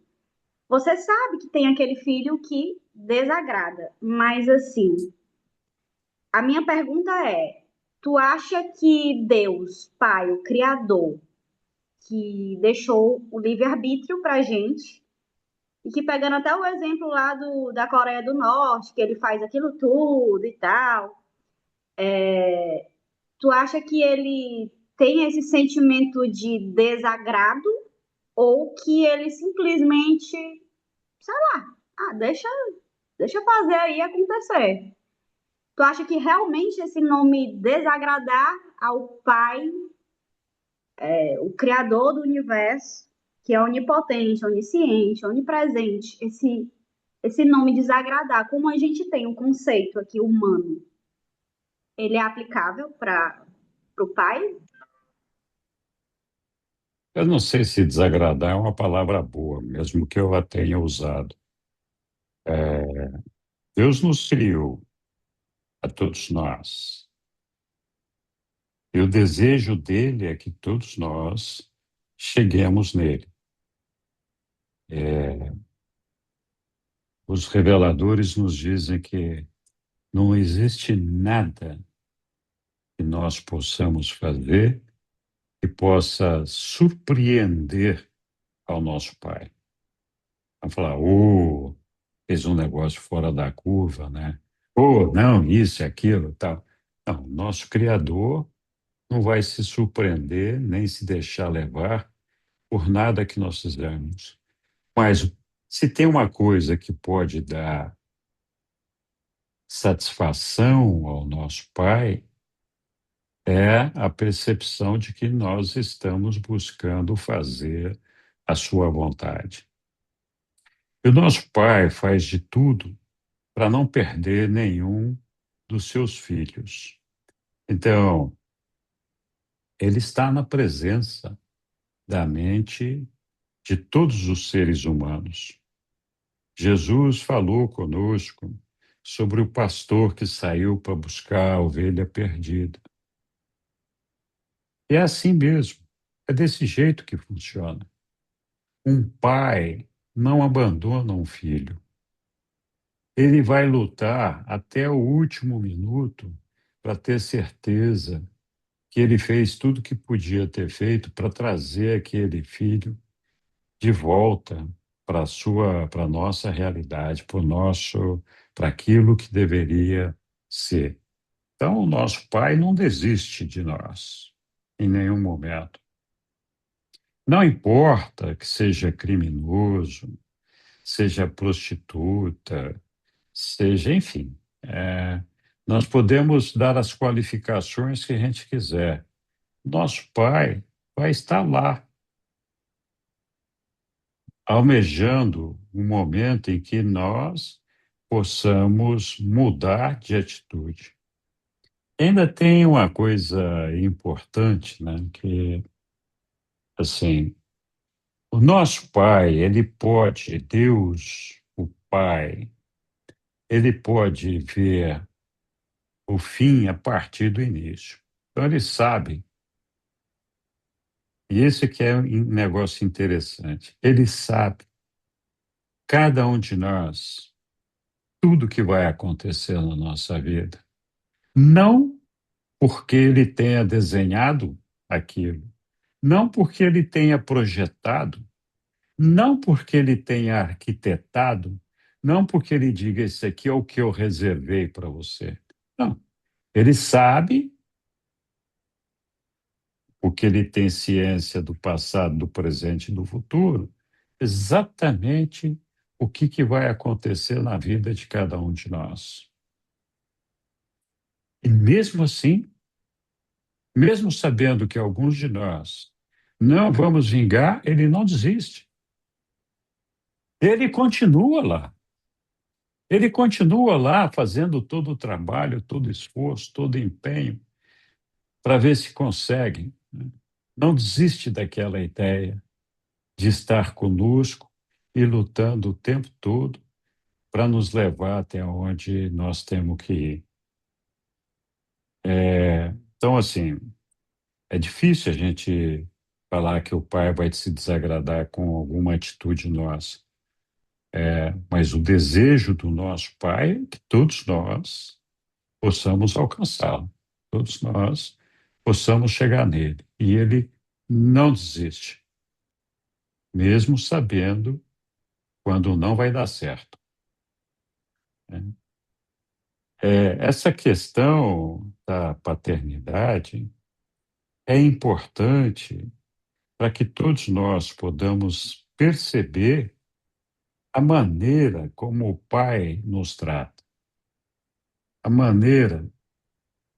Speaker 7: você sabe que tem aquele filho que desagrada, mas assim, a minha pergunta é: tu acha que Deus, Pai, o Criador, que deixou o livre-arbítrio pra gente, e que pegando até o exemplo lá da Coreia do Norte, que ele faz aquilo tudo e tal, tu acha que ele tem esse sentimento de desagrado ou que ele simplesmente, sei lá, deixa eu fazer aí acontecer? Tu acha que realmente esse nome desagradar ao Pai, o Criador do universo, que é onipotente, onisciente, onipresente, esse nome desagradar, como a gente tem um conceito aqui humano, ele é aplicável para o Pai?
Speaker 1: Eu não sei se desagradar é uma palavra boa, mesmo que eu a tenha usado. É, Deus nos criou, a todos nós. E o desejo dele é que todos nós cheguemos nele. É, os reveladores nos dizem que não existe nada que nós possamos fazer que possa surpreender ao nosso Pai. Vamos falar, fez um negócio fora da curva, né? Não, isso e aquilo, tal. Não, nosso Criador não vai se surpreender nem se deixar levar por nada que nós fizermos. Mas se tem uma coisa que pode dar satisfação ao nosso Pai, é a percepção de que nós estamos buscando fazer a sua vontade. E o nosso Pai faz de tudo para não perder nenhum dos seus filhos. Então, ele está na presença da mente de todos os seres humanos. Jesus falou conosco sobre o pastor que saiu para buscar a ovelha perdida. E é assim mesmo, é desse jeito que funciona. Um pai não abandona um filho. Ele vai lutar até o último minuto para ter certeza que ele fez tudo o que podia ter feito para trazer aquele filho de volta para a nossa realidade, para aquilo que deveria ser. Então, o nosso Pai não desiste de nós em nenhum momento. Não importa que seja criminoso, seja prostituta, seja, enfim, nós podemos dar as qualificações que a gente quiser. Nosso Pai vai estar lá, almejando um momento em que nós possamos mudar de atitude. Ainda tem uma coisa importante, né, que, assim, o nosso Pai, ele pode, Deus, o Pai, ele pode ver o fim a partir do início. Então, ele sabe, e esse que é um negócio interessante, ele sabe, cada um de nós, tudo que vai acontecer na nossa vida. Não porque ele tenha desenhado aquilo, não porque ele tenha projetado, não porque ele tenha arquitetado, não porque ele diga isso aqui é o que eu reservei para você. Não. Ele sabe, porque ele tem ciência do passado, do presente e do futuro, exatamente o que vai acontecer na vida de cada um de nós. E mesmo assim, mesmo sabendo que alguns de nós não vamos vingar, ele não desiste. Ele continua lá. Ele continua lá fazendo todo o trabalho, todo o esforço, todo o empenho para ver se consegue. Não desiste daquela ideia de estar conosco e lutando o tempo todo para nos levar até onde nós temos que ir. Então, assim, é difícil a gente falar que o Pai vai se desagradar com alguma atitude nossa. Mas o desejo do nosso Pai é que todos nós possamos alcançá-lo, todos nós possamos chegar nele. E ele não desiste, mesmo sabendo quando não vai dar certo, né? Essa questão da paternidade é importante para que todos nós podamos perceber a maneira como o Pai nos trata, a maneira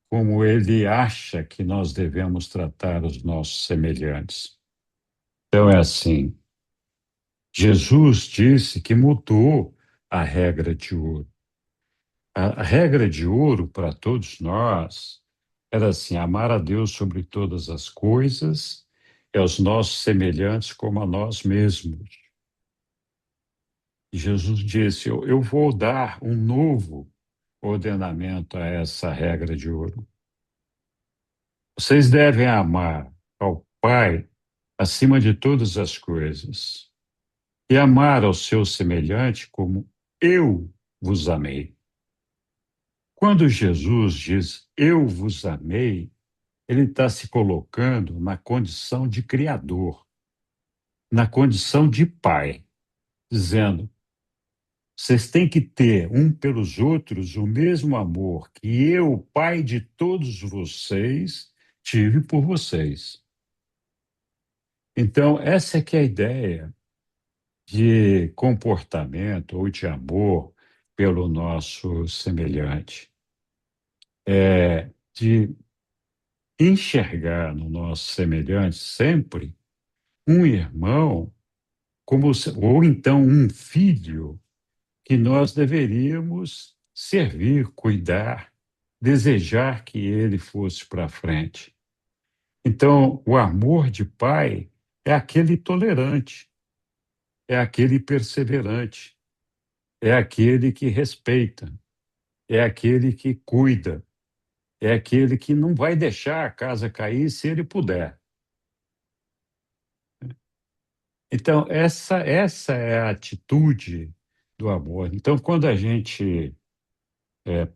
Speaker 1: como ele acha que nós devemos tratar os nossos semelhantes. Então é assim, Jesus disse que mudou a regra de ouro. A regra de ouro para todos nós era assim: amar a Deus sobre todas as coisas e aos nossos semelhantes como a nós mesmos. E Jesus disse: eu vou dar um novo ordenamento a essa regra de ouro. Vocês devem amar ao Pai acima de todas as coisas e amar ao seu semelhante como eu vos amei. Quando Jesus diz eu vos amei, ele está se colocando na condição de criador, na condição de pai, dizendo: vocês têm que ter um pelos outros o mesmo amor que eu, pai de todos vocês, tive por vocês. Então, essa é que é a ideia de comportamento ou de amor pelo nosso semelhante. De enxergar no nosso semelhante sempre um irmão ou então um filho que nós deveríamos servir, cuidar, desejar que ele fosse para frente. Então, o amor de pai é aquele tolerante, é aquele perseverante, é aquele que respeita, é aquele que cuida, é aquele que não vai deixar a casa cair se ele puder. Então, essa é a atitude do amor. Então, quando a gente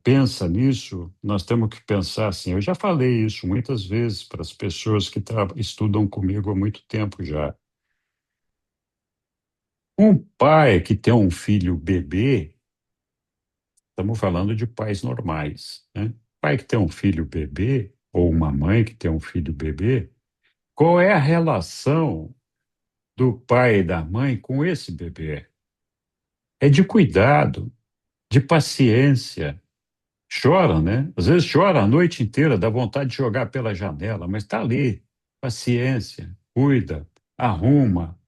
Speaker 1: pensa nisso, nós temos que pensar assim. Eu já falei isso muitas vezes para as pessoas que estudam comigo há muito tempo já. Um pai que tem um filho bebê, estamos falando de pais normais, né? Pai que tem um filho bebê, ou uma mãe que tem um filho bebê, qual é a relação do pai e da mãe com esse bebê? É de cuidado, de paciência. Chora, né? Às vezes chora a noite inteira, dá vontade de jogar pela janela, mas está ali. Paciência, cuida, arruma,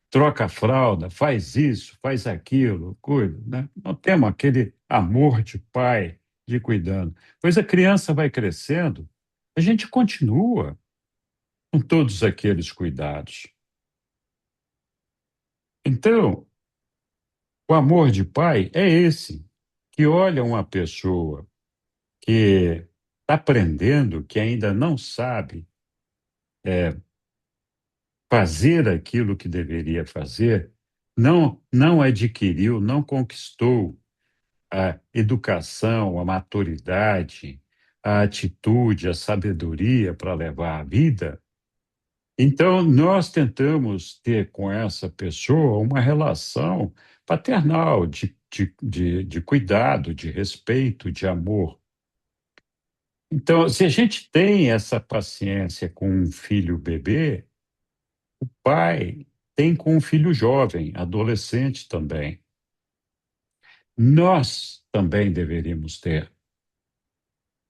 Speaker 1: troca a fralda, faz isso, faz aquilo, cuida, né? Não temos aquele amor de pai, de cuidando. Pois a criança vai crescendo, a gente continua com todos aqueles cuidados. Então, o amor de pai é esse, que olha uma pessoa que está aprendendo, que ainda não sabe fazer aquilo que deveria fazer, não adquiriu, não conquistou a educação, a maturidade, a atitude, a sabedoria para levar a vida. Então, nós tentamos ter com essa pessoa uma relação paternal, de cuidado, de respeito, de amor. Então, se a gente tem essa paciência com um filho bebê, o pai tem com um filho jovem, adolescente também. Nós também deveríamos ter.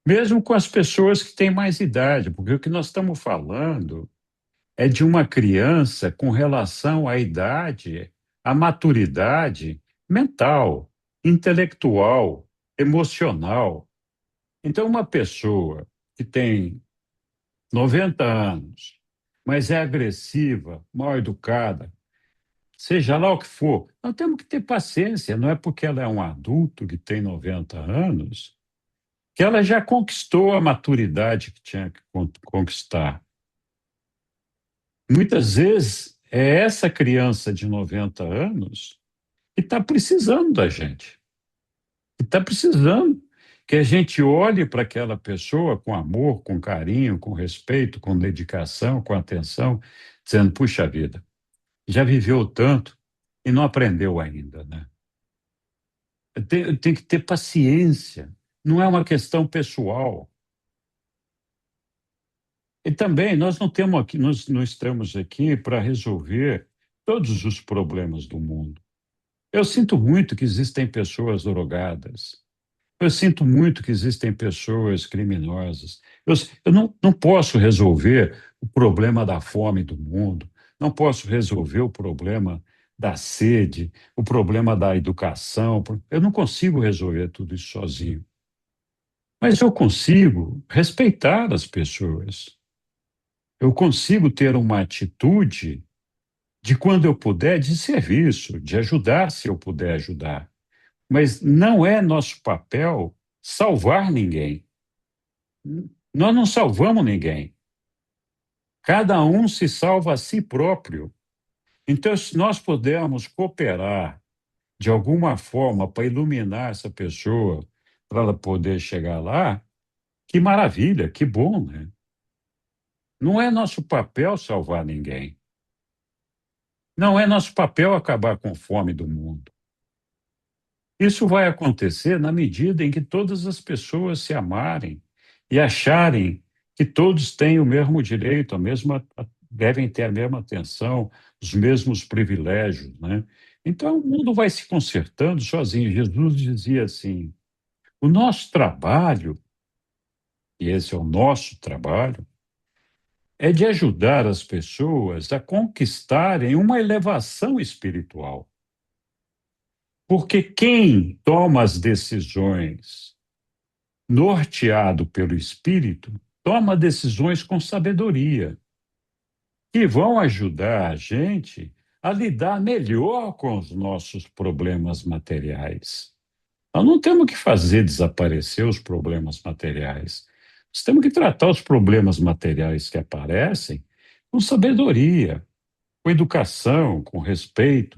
Speaker 1: Mesmo com as pessoas que têm mais idade, porque o que nós estamos falando é de uma criança com relação à idade, à maturidade mental, intelectual, emocional. Então, uma pessoa que tem 90 anos, mas é agressiva, mal educada, seja lá o que for, nós temos que ter paciência. Não é porque ela é um adulto que tem 90 anos que ela já conquistou a maturidade que tinha que conquistar. Muitas vezes é essa criança de 90 anos que está precisando da gente, que está precisando que a gente olhe para aquela pessoa com amor, com carinho, com respeito, com dedicação, com atenção, dizendo: puxa vida, já viveu tanto e não aprendeu ainda, né? Tem que ter paciência, não é uma questão pessoal. E também nós não temos aqui, nós não estamos aqui para resolver todos os problemas do mundo. Eu sinto muito que existem pessoas drogadas. Eu sinto muito que existem pessoas criminosas. Eu não posso resolver o problema da fome do mundo, não posso resolver o problema da sede, o problema da educação. Eu não consigo resolver tudo isso sozinho. Mas eu consigo respeitar as pessoas. Eu consigo ter uma atitude de, quando eu puder, de serviço, de ajudar se eu puder ajudar. Mas não é nosso papel salvar ninguém. Nós não salvamos ninguém. Cada um se salva a si próprio. Então, se nós pudermos cooperar de alguma forma para iluminar essa pessoa, para ela poder chegar lá, que maravilha, que bom, né? Não é nosso papel salvar ninguém. Não é nosso papel acabar com a fome do mundo. Isso vai acontecer na medida em que todas as pessoas se amarem e acharem que todos têm o mesmo direito, devem ter a mesma atenção, os mesmos privilégios, né? Então, o mundo vai se consertando sozinho. Jesus dizia assim: o nosso trabalho, e esse é o nosso trabalho, é de ajudar as pessoas a conquistarem uma elevação espiritual. Porque quem toma as decisões norteado pelo Espírito, toma decisões com sabedoria, que vão ajudar a gente a lidar melhor com os nossos problemas materiais. Nós não temos que fazer desaparecer os problemas materiais. Nós temos que tratar os problemas materiais que aparecem com sabedoria, com educação, com respeito,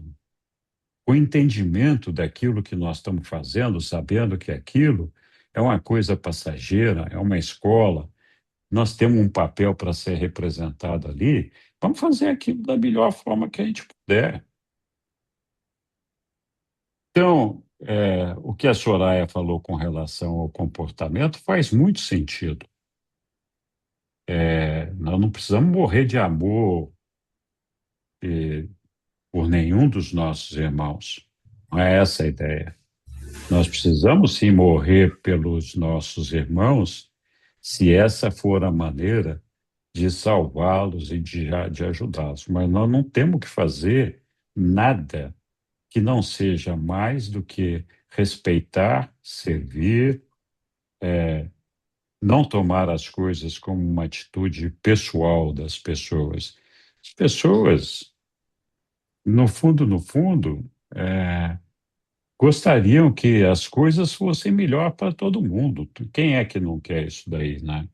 Speaker 1: com entendimento daquilo que nós estamos fazendo, sabendo que aquilo é uma coisa passageira, é uma escola, nós temos um papel para ser representado ali, vamos fazer aquilo da melhor forma que a gente puder. Então, o que a Soraya falou com relação ao comportamento faz muito sentido. Nós não precisamos morrer de amor por nenhum dos nossos irmãos. Não é essa a ideia. Nós precisamos sim morrer pelos nossos irmãos, se essa for a maneira de salvá-los e de ajudá-los. Mas nós não temos que fazer nada que não seja mais do que respeitar, servir, não tomar as coisas como uma atitude pessoal das pessoas. As pessoas, no fundo, gostariam que as coisas fossem melhor para todo mundo. Quem é que não quer isso daí, né?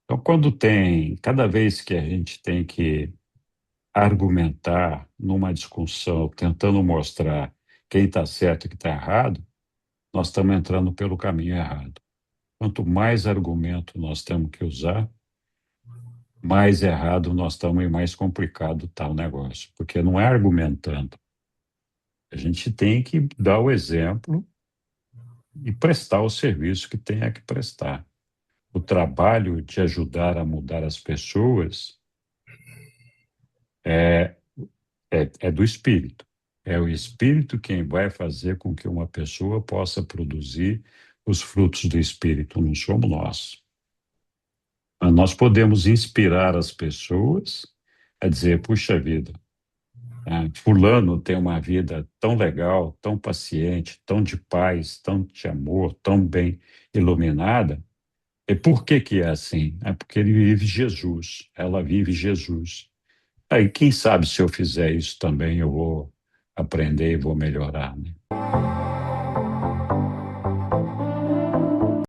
Speaker 1: Então, cada vez que a gente tem que argumentar numa discussão, tentando mostrar quem está certo e quem está errado, nós estamos entrando pelo caminho errado. Quanto mais argumento nós temos que usar, mais errado nós estamos e mais complicado está o negócio. Porque não é argumentando. A gente tem que dar o exemplo e prestar o serviço que tenha que prestar. O trabalho de ajudar a mudar as pessoas é do espírito. É o espírito quem vai fazer com que uma pessoa possa produzir os frutos do espírito, não somos nós. Mas nós podemos inspirar as pessoas a dizer, puxa vida, fulano tem uma vida tão legal, tão paciente, tão de paz, tão de amor, tão bem iluminada. E por que que é assim? É porque ele vive Jesus, ela vive Jesus. Aí, quem sabe se eu fizer isso também, eu vou aprender e vou melhorar, né?